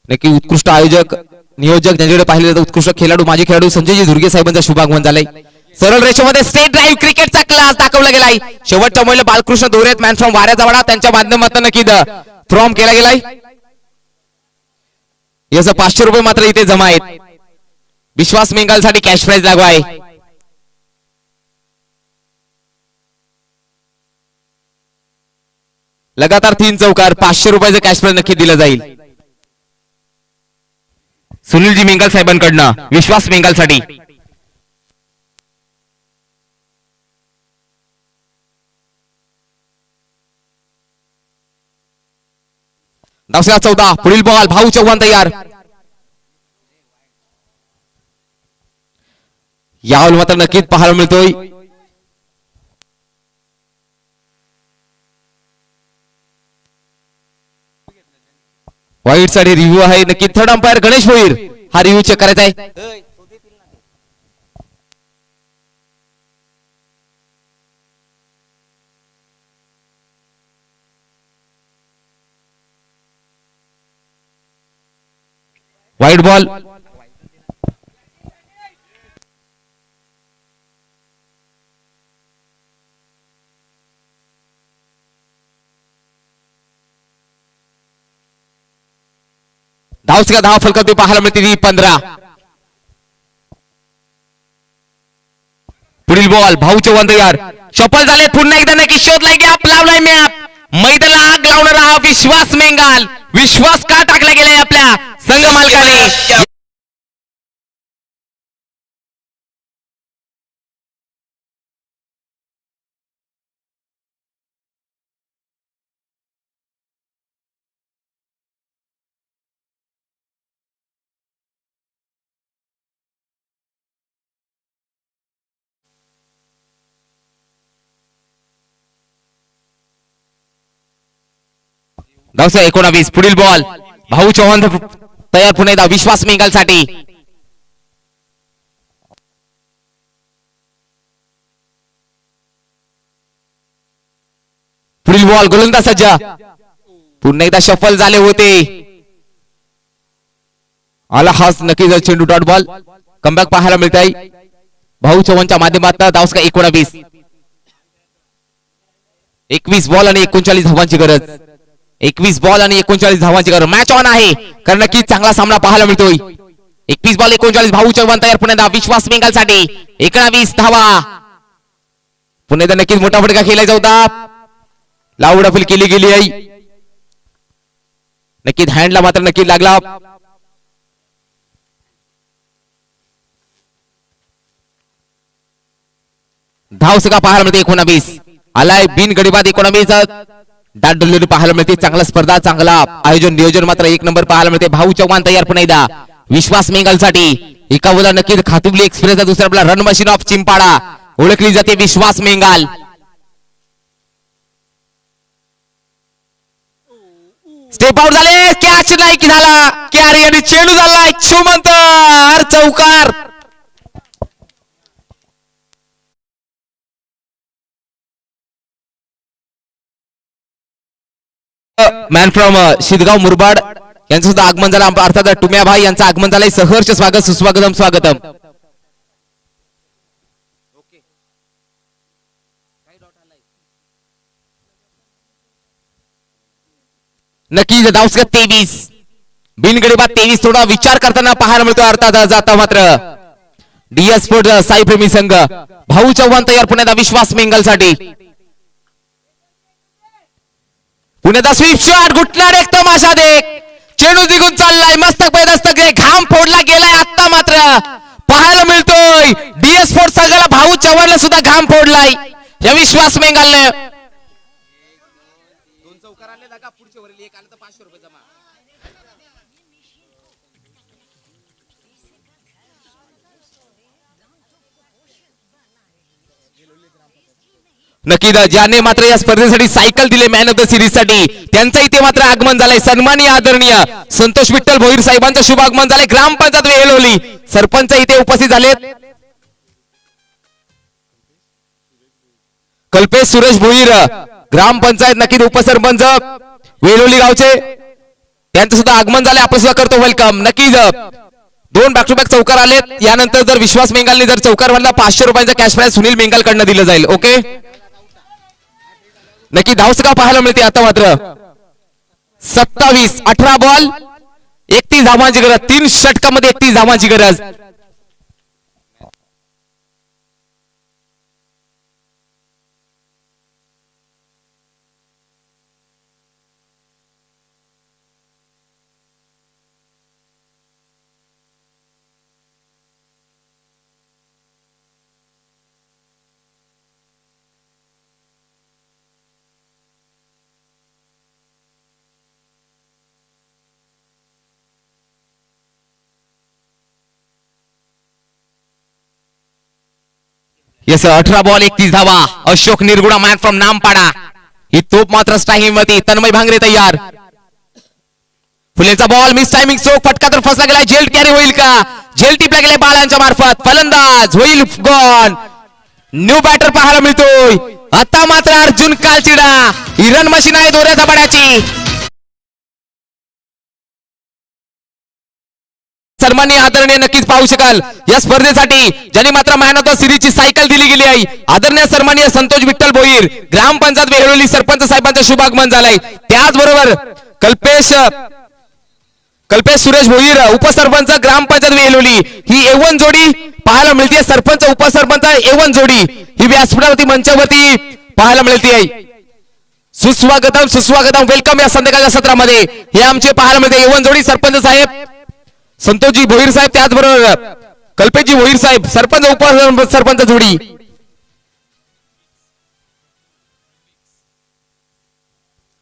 नक्की उत्कृष्ट आयोजक नियोजक ज्यांच्याकडे पाहिले जातात उत्कृष्ट खेळाडू माजी खेळाडू संजयजी दुर्गे साहेबांचा शुभागमन झालंय. सरळ रेषेमध्ये स्टेट ड्राईव्ह क्रिकेटचा क्लास दाखवला गेलाय. शेवटच्या महिला बालकृष्ण दोरेत मॅन फ्रॉम वाऱ्याचा वाडा त्यांच्या माध्यमातून नक्की फ्रॉम केला गेलाय. याचं 500 रुपये मात्र इथे जमा आहेत. विश्वास मेंगाल साठी कॅश प्राइज लागू आहे. लगातार 3 चौकार 500 रुपयाचं कॅश प्राइज नक्की दिलं जाईल सुनीलजी मेंगाल साहेबांकडनं विश्वास मेंगाल साठी. धावसला 14. पुढील बॉल भाऊ चव्हाण तयार. यावर मात्र नक्कीच पाहायला मिळतोय वाईट साठी रिव्ह्यू आहे. नक्की थर्ड अंपायर गणेश भोईर हा रिव्ह्यू चेक करायचा आहे. वाईट बॉल धावसका धाव फलकात पाहायला मिळते 15. पुढील बॉल भाऊ चव्हाण तयार. सफल झाले पुन्हा एकदा नक्की शोधलाय गॅप लावलाय मॅप मैदानाला आग लावणारा हा विश्वास मेंगाल. विश्वास का टाकला गेलाय आपल्या संघ मालकाने. धावसा 19. पुढील बॉल भाऊ चव्हाण तयार पुन्हा एकदा विश्वास मेंगाल साठी. पुढील बॉल गोलंदाज सज्ज पुन्हा एकदा शफल झाले होते. आला हाच नक्कीच चेंडू डॉट बॉल कमबॅक पाहायला मिळत आहे भाऊ चव्हाणच्या माध्यमातून. धावसका 19. 21 बॉल आणि 39 धावांची गरज. 21 बॉल आणि 39 धावांची गरज. मॅच ऑन आहे कारण नक्की चांगला सामना पाहायला मिळतोय. 21 बॉल 39 भाऊ चव्हाण तयार पुन्हा विश्वास मेंगाल साठी. 19 धावा पुन्हा एकदा नक्कीच मोठा फटका खेळायचा होता. लावडाफुल केली गेली आहे नक्कीच हँडला मात्र नक्की लागला. धावसका पाहायला मिळते 19. आलाय बिन गडीबाद 19 दाट डोलरी पाहायला मिळते. चांगला स्पर्धा चांगला आयोजन नियोजन मात्र 1 नंबर पाहायला मिळते. भाऊ चव्हाण तयार पुन्हा एकदा विश्वास मेंगाल साठी. एका बोला नक्कीच खातुबली एक्सप्रेसचा दुसरा आपला रन मशीन ऑफ चिंपाडा ओळखली जाते विश्वास मेंगाल. स्टेप आउट झाले कॅच नाही की झाला कॅरी आणि चेंडू झाला सुमंत चौकार मॅन फ्रॉम शिदगाव मुरबाड यांचं सुद्धा आगमन झालं अर्थात टुम्या भाई यांचं आगमन झालंय सहर्ष स्वागत सुस्वागतम स्वागतम नक्कीच धावसगत 23 बिनगडी बाद 23 थोडा विचार करताना पाहायला मिळतो अर्थात जाता मात्र डीएस स्पोर्ट साई प्रेमी संघ भाऊ चव्हाण तयार पुण्याचा विश्वास मेंगल साठी पुण्याचा स्वीप शॉट घुटणार एक तमाशा देख चेंडू निघून चाललाय मस्तक पैदस्तक घाम फोडला गेलाय आता मात्र पाहायला मिळतोय डीएस स्पोर्ट संघाला भाऊ चव्हाणला सुद्धा घाम फोडलाय या विश्वास मेंगलने नक्की ज्याने मात्र या स्पर्धेसाठी सायकल दिले मॅन ऑफ द सिरीज साठी त्यांचं इथे मात्र आगमन झालंय सन्माननीय आदरणीय संतोष विठ्ठल भोईर साहेबांचं शुभ आगमन झालंय ग्रामपंचायत वेलोली सरपंच इथे उपस्थित झालेत कल्पेश सुरेश भोईर ग्रामपंचायत नक्की उपसरपंच वेलोली गावचे त्यांचं सुद्धा आगमन झालंय आपण सुद्धा करतो वेलकम नक्कीच दोन बॅक टू बॅक चौकार आलेत यानंतर जर विश्वास मेंगालने जर चौकार मारला 500 रुपयांचा कॅश प्राइज सुनील मेंगाल कडनं दिलं जाईल ओके नक्की धावसगाव पाहायला मिळते आता मात्र 27 18 बॉल 31 धावांची गरज 3 षटकामध्ये 31 धावांची गरज येस 18 बॉल 31 धावा अशोक निरगुडा मॅन फ्रॉम नामपाडा ही तोप मात्र स्ट्रायकिंग मध्ये तन्मय भांगरे तयार फुलेचा बॉल मिस टायमिंग चोक फटका तर फसला गेला जेल कॅरी होईल का जेल टिपला गेला बाळांच्या मार्फत फलंदाज होईल गॉन न्यू बॅटर पाहायला मिळतोय आता मात्र अर्जुन कालचिडा ही रन मशीन आहे दोऱ्याच्या बड्याची सन्माननीय आदरणीय नक्कीच पाहू शकाल या स्पर्धेसाठी ज्यांनी मात्र मॅन ऑफ द सिरीजची सायकल दिली गेली आहे आदरणीय सन्माननीय संतोष विठ्ठल भोईर ग्रामपंचायत वेहळोली सरपंच साहेबांचं शुभ आगमन झालंय त्याचबरोबर कल्पेश सुरेश भोईर उपसरपंच ग्रामपंचायत वेहळोली ही एवन जोडी पाहायला मिळते सरपंच उपसरपंच एवन जोडी ही व्यासपीठावरती मंचावरती पाहायला मिळते आहे सुस्वागतम सुस्वागतम वेलकम या संध्याकाळच्या सत्रामध्ये हे आमचे पाहायला मिळते एवन जोडी सरपंच साहेब संतोषजी भोईर साहेब त्याचबरोबर कल्पेशजी भोईर साहेब सरपंच उपसरपंच जोडी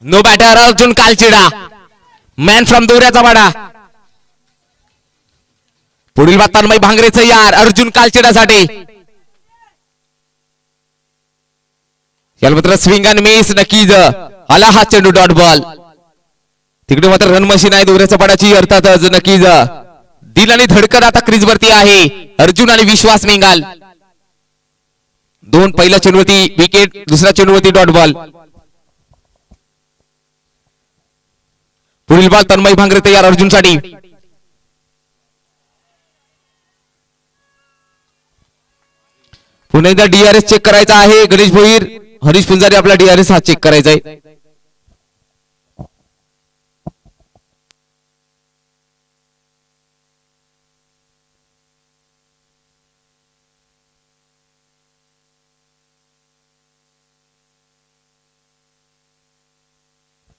नो batter Arjun Kalchida man from दोऱ्याचा वाडा पुढील बात तन्मय भांगरेचं यार अर्जुन कालचिडासाठी याला मात्र स्विंग अँड मिस नक्कीच आला हा चेंडू डॉट बॉल तिकडे मात्र रन मशीन आहे दोऱ्याच्या पाडाची अर्थातच नक्कीच दिल आणि धडकन आता क्रीज वरती आहे अर्जुन आणि विश्वास मेंगाल दोन पहिल्या चेंडूवरती विकेट दुसऱ्या चेंडूवरती डॉट बॉल पुढील बॉल तन्मय भांगरे तयार अर्जुन साठी पुन्हा एकदा डीआरएस चेक करायचा आहे गणेश भोईर हरीश पुंजारी आपला डीआरएस हा चेक करायचा आहे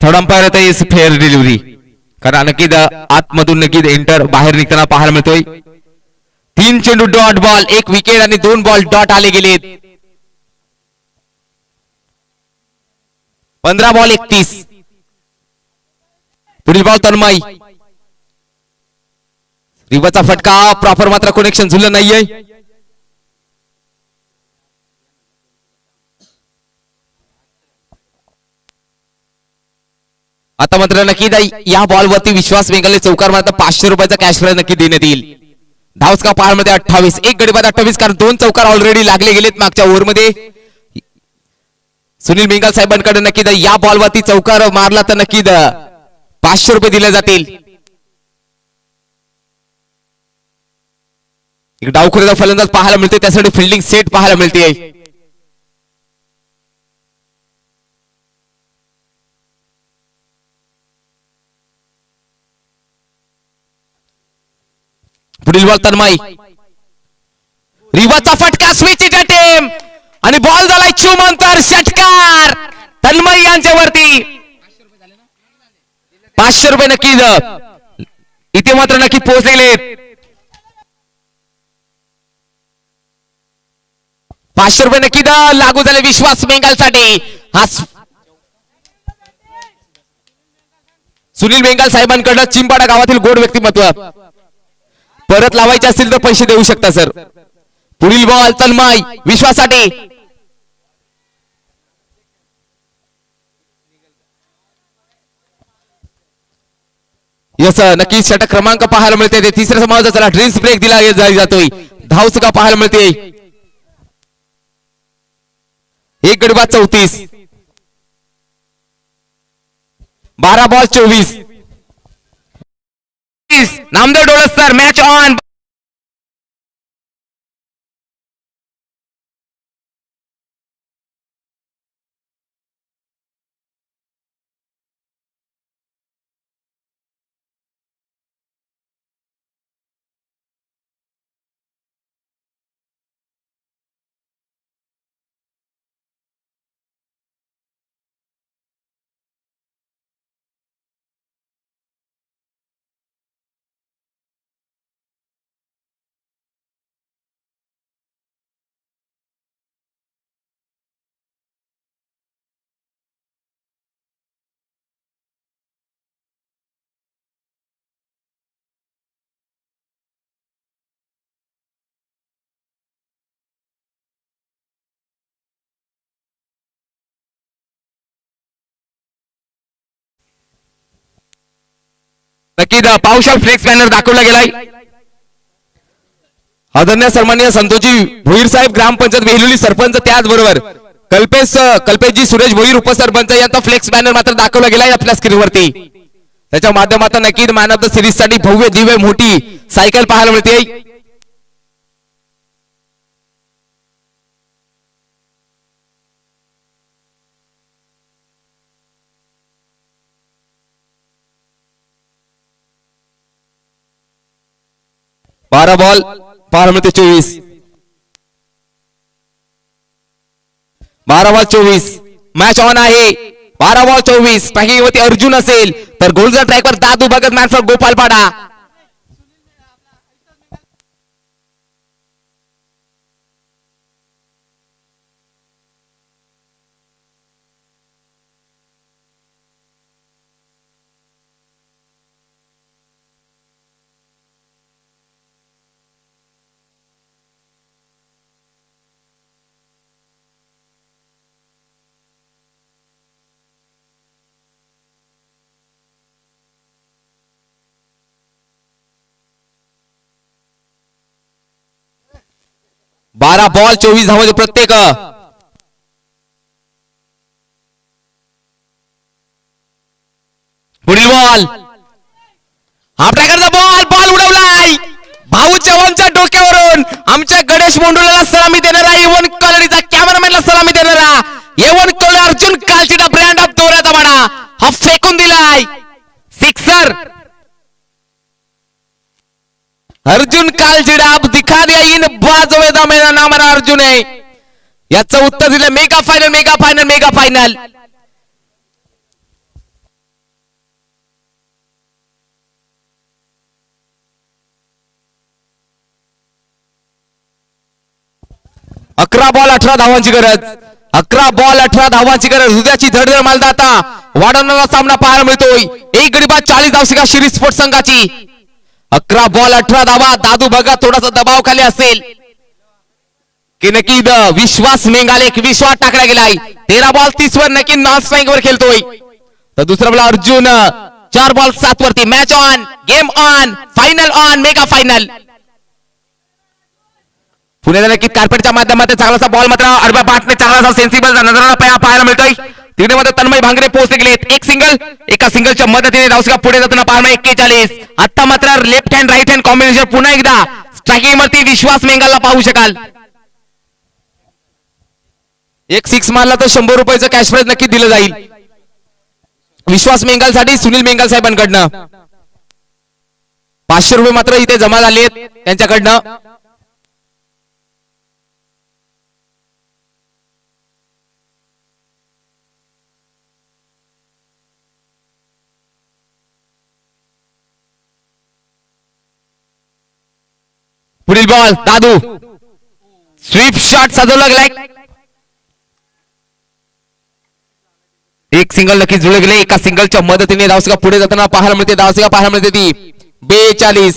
थर्ड अंपायर आता इज फेअर डिलिव्हरी कारण नक्कीच आतमधून नक्कीच एंटर बाहेर निघताना पाहायला मिळतोय 3 चेंडू डॉट बॉल 1 विकेट आणि 2 बॉल डॉट आले गेलेत 15 बॉल 31 पुढील बॉल तन्मय रिवाचा फटका प्रॉपर मात्र कनेक्शन झुललं नाहीये आता मात्र नक्की या बॉलवरती विश्वास बेंगाले चौकार मारता 500 रुपयाचा कॅश प्राइज नक्की देण्यात येईल. धावस का पार मध्ये 28 एक गडी बाद 28 कारण 2 चौकार ऑलरेडी लागले गेलेत मागच्या ओव्हरमध्ये. सुनील बेंगाल साहेबांकडे नक्की या बॉलवरती चौकार मारला तर नक्की 500 रुपये दिले जातील. एक डावखुऱ्याचा फलंदाज पाहायला मिळते त्यासाठी फिल्डिंग सेट पाहायला मिळते. पुढील बॉल तन्मय रिवाचा फटका स्विच अटेम्प्ट आणि बॉल झालाय चुमंतर षटकार तन्मय यांच्यावरती 500 रुपये नक्की इथे मात्र नक्की पोहोचलेले. 500 रुपये नक्की लागू झाले विश्वास बेंगाल साठी. हा सुनील बेंगाल साहेबांकडनं चिंपाडा गावातील गोड व्यक्तिमत्व परत लावायचे असतील तर पैसे देऊ शकता सर. पुढील बॉल तन्मय विश्वासाठी यस नक्की षटक क्रमांक पाहायला मिळते. ते तिसऱ्या समाजाला ड्रिंक्स ब्रेक दिला जातोय. धावसका पाहायला मिळते. एक गडी बाद 34 12 बॉल 24 नामदेव डोळसकर मॅच ऑन. नक्की पावसाळ फ्लेक्स बॅनर दाखवला गेलाय. आदरणीय सन्माननीय संतोषजी भोईर साहेब ग्रामपंचायत वेहुर्ली सरपंच त्याचबरोबर कल्पेशजी सुरेश भोईर उपसरपंच यांचा फ्लेक्स बॅनर मात्र दाखवला गेलाय आपल्या स्क्रीनवरती. त्याच्या माध्यमातून नक्की मॅन ऑफ द सिरीज साठी भव्य दिव्य मोठी सायकल पाहायला मिळते. बारा बॉल पाहायला मिळते 24 12 बॉल 24 मॅच ऑन आहे. 12 बॉल 24 पॅकिंगवरती अर्जुन असेल तर गोलचा ट्रॅकवर दादू भगत मॅन फॉर गोपालपाडा. बारा बॉल 24 धावांचे प्रत्येक. पुढील बॉल हा ट्रॅकरचा बॉल उडवलाय भाऊ चव्हाणच्या डोक्यावरून. आमच्या गणेश मोंडुलेला सलामी देणारा एवन कॉलनीचा कॅमेरामॅनला सलामी देणारा एवन colony Arjun Kalchida brand of दोऱ्याचा वाडा हा फेकून दिलाय सिक्सर. अर्जुन कालचिडा अब दिखा दिया इन बाजवेदा मेरा नाम अर्जुन है. याचं उत्तर दिलं mega final mega final mega final. अकरा बॉल 18 धावांची गरज. 11 बॉल 18 धावांची गरज. हृदयाची धडधड मालदाता वाढवणारा सामना पाहायला मिळतोय. एक गडी बाद 40 धावसिका शिरीष स्पोर्ट्स संघाची. 11 बॉल 18 धावा. दादू भगत थोडासा दबाव खाली असेल की नक्की विश्वास मेंगाले एक विश्वास टाकला गेलाय. 13 बॉल 30 वर नक्की नॉन स्ट्राईक वर खेळतोय तर दुसरा बोला अर्जुन 4 बॉल 7 वरती. Match on, game on, final on, mega final. Pune नक्कीच कार्पेटच्या माध्यमातून चांगलासा बॉल मात्र अडब्या बाटने चांगलासा सेन्सिबल नजराला पाहायला मिळतोय. तिने मध्ये तन्मय भांगरे पोहोचले गेलेत. एक सिंगल, एका सिंगलच्या मदतीने धावसका पुढे जाताना पाहायला 41. आता मात्र left hand right hand combination पुन्हा एकदा स्ट्रायकिंग वरती विश्वास मेंगालला पाहू शकाल. एक 6 मारला तर 100 रुपयाचं कॅश प्राइज नक्की दिलं जाईल विश्वास मेंगाल साठी. सुनील मेंगाल साहेबांकडनं 500 रुपये मात्र इथे जमा झाले आहेत त्यांच्याकडनं. पुढील बॉल दादू, स्वीप शॉट सजवला गेलाय. एक सिंगल नक्की जुळले गेले. एका सिंगलच्या मदतीने धावसका पुढे जाताना पाहायला मिळते. धावसका पाहायला मिळते ती 42.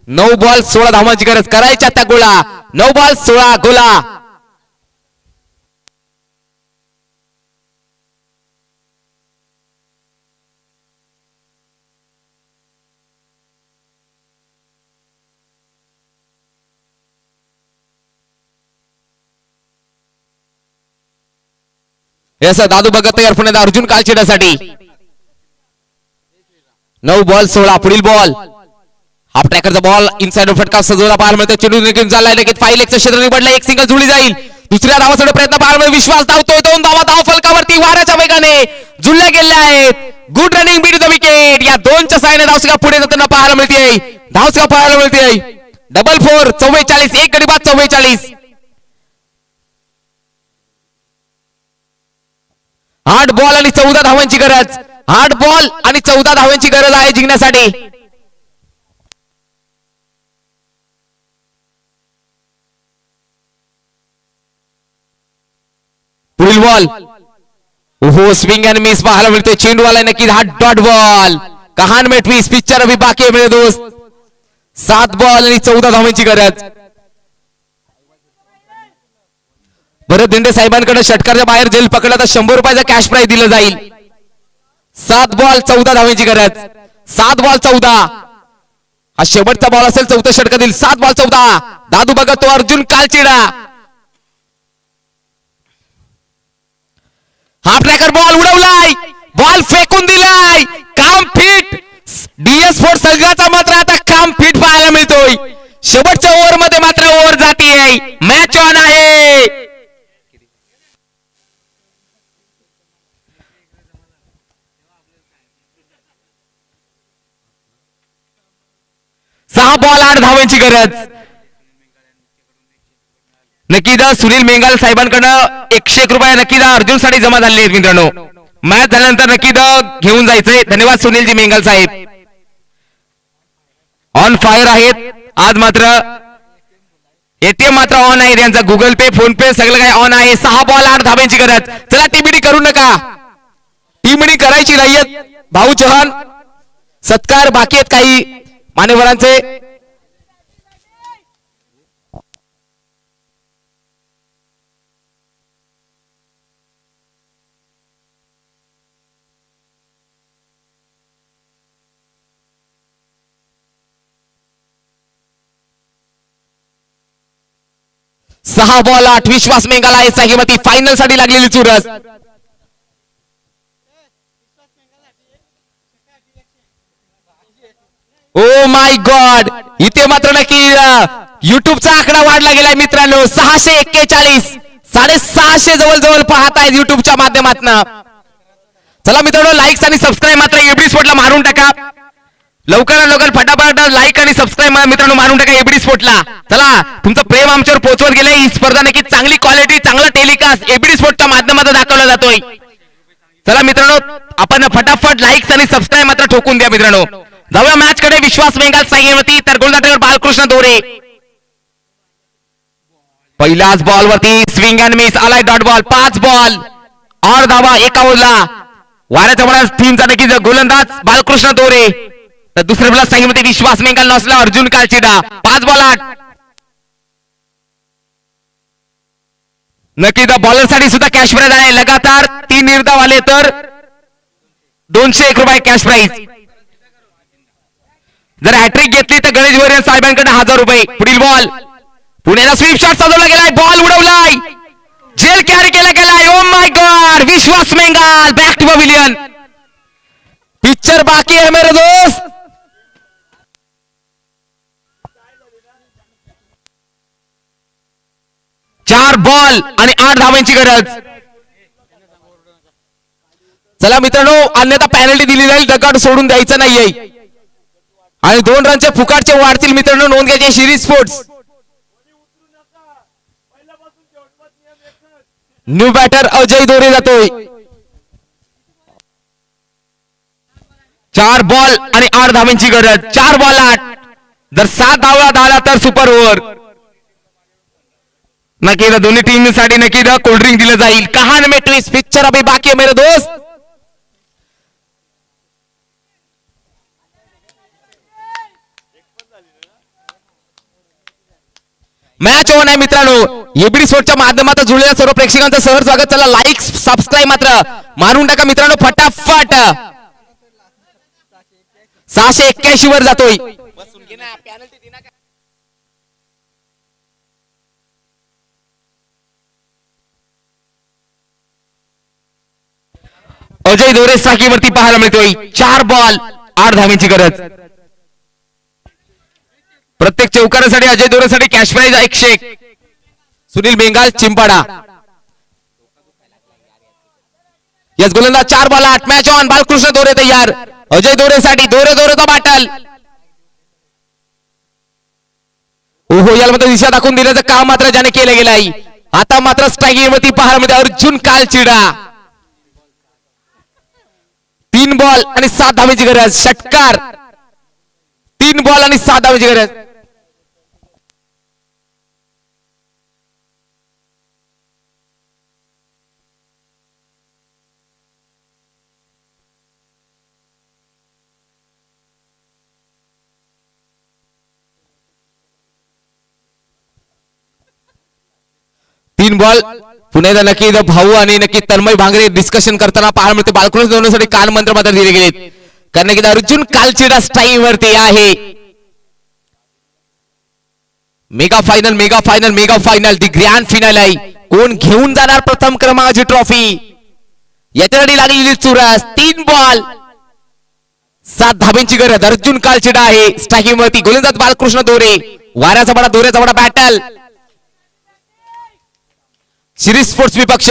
9 बॉल 16 धावांची गरज करायच्या त्या गोळा. 9 बॉल 16 गोला. दादू बघत तयार पुण्यात अर्जुन कालचेडासाठी. 9 बॉल 16. पुढील बॉल हाफ ट्रॅकरचा बॉल इनसाइड फटका सजवला पाहायला मिळतो. चेंडू निघून चाललाय लगेच 5 लेगचं क्षेत्र निवडलं. एक सिंगल जुळली जाईल. दुसऱ्या धावासाठी प्रयत्न पाहायला मिळतो. विश्वास धावतोय. 2 धावा धाव फलकावरती वाऱ्याच्या वेगाने जुळल्या गेल्या आहेत. Good running beat the wicket. या 2च्या साहाय्याने धावसका पुढे जाताना पाहायला मिळते. धावसका पाहायला मिळते. डबल 4 44. एक गडी बाद 44. 8 बॉल आणि 14 धावांची गरज. 8 बॉल आणि 14 धावांची गरज आहे जिंकण्यासाठी. पुढील बॉल ओहो स्विंग अँड मिस पाहायला मिळते. चेंडूवाला नक्की हा डॉट बॉल. कहान में ट्विस्ट पिक्चर अभी बाकी है मेरे दोस्त. 7 बॉल आणि 14 धावांची गरज. भरत दिंडे साहेबांकडे षटकारच्या बाहेर जेल पकडला तर 100 रुपयाचा कॅश प्राइज दिलं जाईल. 7 बॉल 14 धावांची गरज. 7 बॉल 14. हा शेवटचा बॉल असेल 4थं षटकातील. 7 बॉल 14. दादू बघत तो Arjun Kalcheda. Half tracker ball उडवलाय. बॉल फेकून दिलाय. काम फिट. डीएस फोर्स संघाचा मात्र आता काम फिट पाहायला मिळतोय. शेवटच्या ओव्हर मध्ये मात्र ओव्हर जातीये. मॅच ऑन आहे. सहा बॉल 8 धावांची गरज. नक्कीच सुनील मेंगाल साहेबांकडनं 101 रुपये नक्कीच अर्जुन साठी जमा झालेले आहेत मित्रांनो. मॅच झाल्यानंतर नक्कीच घेऊन जायचंय. धन्यवाद सुनीलजी मेंगाल साहेब. ऑन फायर आहेत आज मात्र. एटीएम मात्र ऑन आहे त्यांचा. गुगल पे फोन पे सगळं काही ऑन आहे. 6 बॉल 8 धावांची गरज. चला टीबीडी करू नका. टीमडी करायची नाहीयेत. भाऊ चव्हाण सत्कार बाकी आहेत काही मान्यवरांचे. सहा बॉल 8 विश्वास मेंगाला आहे साहिमती फायनल साठी लागलेली चुरस. ओ माय गॉड. इथे मात्र नक्की युट्यूबचा आकडा वाढला गेलाय मित्रांनो. 641 650 जवळ पाहत आहेत युट्यूबच्या माध्यमातून. चला मित्रांनो लाईक्स आणि सबस्क्राईब मात्र एबडी स्पोर्टला मारून टाका. लवकरात लवकर फटाफट लाईक आणि सबस्क्राईब मित्रांनो मारून टाका एबडी स्पोर्टला. चला तुमचं प्रेम आमच्यावर पोहोचवत गेलंय. ही स्पर्धा नक्की चांगली क्वालिटी चांगला टेलिकास्ट एबडी स्पोर्टच्या माध्यमातून दाखवला जातोय. चला मित्रांनो आपण फटाफट लाईक्स आणि सबस्क्राईब मात्र ठोकून द्या मित्रांनो. जाऊया मॅच कडे. विश्वास मेंगाल साईवती तर गोलंदाजावर बालकृष्ण दोरे. पहिल्याच बॉल वरती स्विंग अँड मिस आलाय डॉट बॉल. 5 बॉल 8 धावा एका ओव्हरला. वाऱ्याच्या बळास टीमचा नक्कीच गोलंदाज बालकृष्ण दोरे. तर दुसऱ्या बॉल साईमध्ये विश्वास मेंगाल नसला अर्जुन कालचेडा. 5 बॉल 8. नक्कीच बॉलर साठी सुद्धा कॅश प्राइज आहे. लगातार 3 निर्धाव आले तर 201 रुपये कॅश प्राइज. जर हॅट्रिक घेतली तर गणेश गोरे साहेबांकडे 1000 रुपये. पुढील बॉल पुण्याला स्वीप शॉट सजवला गेलाय. बॉल उडवलाय. जेल कॅरी केला गेलाय. Oh my god. Vishwas Mengal back to pavilion. Picture बाकी है मेरे दोस्त. चार बॉल आणि 8 धावांची गरज. चला मित्रांनो, अन्यथा पॅनल्टी दिली जाईल. डगआउट सोडून द्यायचं नाहीये आणि 2 रनचे फुकाटचे वाढतील. मित्रांनो नोंद घ्यायची. Shirish sports new batter Ajay Dore जातोय. 4 बॉल आणि 8 धावांची गरज. 4 बॉल 8. जर 7 धावा झाला तर सुपर ओव्हर. नक्की दोन्ही टीमसाठी नक्की कोल्ड्रिंक दिलं जाईल. कहान में ट्विस्ट. पिक्चर अभी बाकी है मेरे दोस्त. मॅच ऑन आहे मित्रांनो. एबीडी स्पोर्टच्या माध्यमातून जुळलेल्या सर्व प्रेक्षकांचं सहर स्वागत. चला लाईक सबस्क्राईब मात्र मारून टाका मित्रांनो फटाफट. 681 वर जातोय. अजय दोरे साकीवरती पाहायला मिळतोय. 4 बॉल 8 धावांची गरज. प्रत्येक चौकारासाठी अजय दोरेसाठी कॅश प्राइज 101. सुनील बेंगाल चिंपाडा. यस गोलंदाज. 4 ball 8. Match on. Balkrishna Dore तयार. अजय दोरेसाठी दोरेचा बाटल. ओहो, याला मात्र दिशा दाखवून दिल्याचं काम मात्र ज्याने केलं गेलं आहे. आता मात्र स्ट्रायकिंग वरती पाहायला मिळते अर्जुन कालचिडा. 3 बॉल आणि 7 धावांची गरज. षटकार. 3 बॉल आणि 7 धावांची गरज. तीन बॉल. पुण्याचा नक्की भाऊ आणि नक्की तन्मय भांगरे डिस्कशन करताना पाहायला मिळते. बालकृष्ण दोन्हीसाठी कान मंत्र मात्र दिले गेलेत. कारण की अर्जुन कालचिडा स्ट्राईक वरती आहे. मेगा फायनल दी ग्रँड फायनल आहे. कोण घेऊन जाणार प्रथम क्रमांकाची ट्रॉफी याच्यासाठी लागलेली चुरस. 3 बॉल 7 धाब्यांची गरज. अर्जुन कालचिडा आहे स्ट्रायकिंग वरती. गोलंदाज बालकृष्ण दोरे. वाऱ्याचा बडा दोऱ्याचा बडा बॅटल. शिरीष स्पोर्ट्स विपक्ष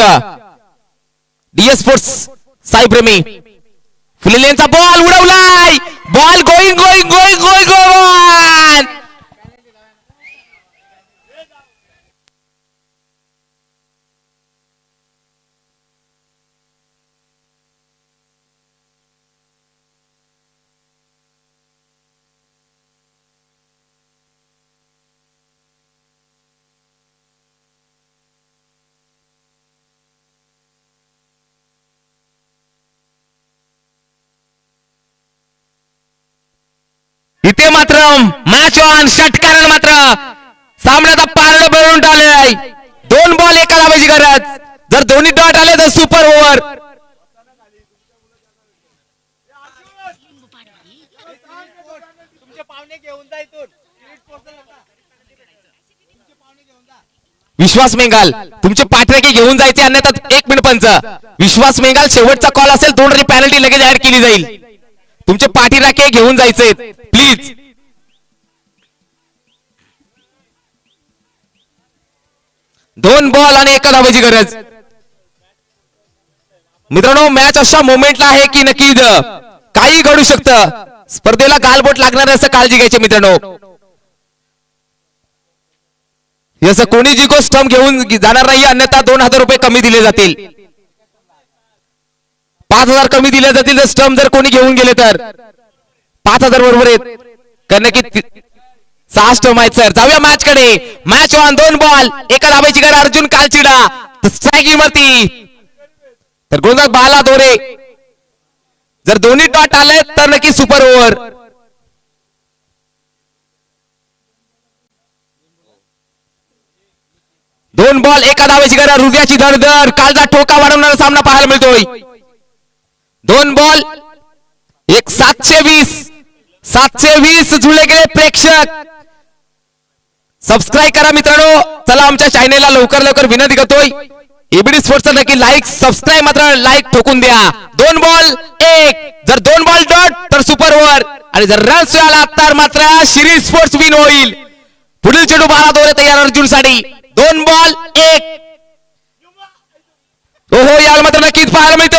डीएस स्पोर्ट्स साई प्रेमी. फुलेलेंचा बॉल उडवलाय. Ball going. इथे मात्र मॅच ऑन. षटकारण मात्र सामन्याचा पारड बनवून टाळलाय. 2 बॉल 1 धावांची गरज. जर दोन्ही डॉट आले तर सुपर ओव्हर. विश्वास मेंगाल तुमचे पाठराखी घेऊन जायचे अन्यथा 1 मिनिट पंच. विश्वास मेंगाल शेवटचा कॉल असेल. 2 रन पॅनल्टी लगेच ऍड केली जाईल. तुमचे पाठीराखे घेऊन जायचे प्लीज. दोन बॉल आणि 1 धावांची गरज. मित्रांनो मॅच अशा मोमेंटला आहे की नक्की काही घडू शकतं. स्पर्धेला गालबोट लागणार असं काळजी घ्यायची मित्रांनो. याचं कोणी जिंको स्टंप घेऊन जाणार नाही अन्यथा 2000 रुपये कमी दिले जातील. 5000 कमी दिले जातील. जर स्टंप जर कोणी घेऊन गेले तर 5000 बरोबर आहेत. कारण की 6 स्टंप आहेत सर. जाऊया मॅच कडे. Match on. 2 बॉल 1 धावांची गरज. अर्जुन कालचिडा स्ट्रायकिंग वरती तर गोलंदाज बाला दोरे. जर दोन्ही डॉट आले तर नक्की सुपर ओव्हर. दोन बॉल 1 धावांची गरज. हृदयाची धडधड कालचा ठोका वाढवणारा सामना पाहायला मिळतोय. 2 बॉल एक 720 जुळले गेले प्रेक्षक. सबस्क्राईब करा मित्रांनो. चला आमच्या चॅनेलला लवकर विनंती करतोय, एबीडी स्पोर्ट्सचा नक्की लाईक सबस्क्राईब मात्र लाईक ठोकून द्या. 2 बॉल 1, जर 2 बॉल डॉट तर सुपर ओव्हर, आणि जर रन्स आला तर मात्र शिरीष स्पोर्ट्स विन होईल. पुढील चेंडू 12 दोरे तयार अर्जुन साठी. 2 बॉल 1. ओहो, याला मात्र नक्कीच पाहायला मिळते.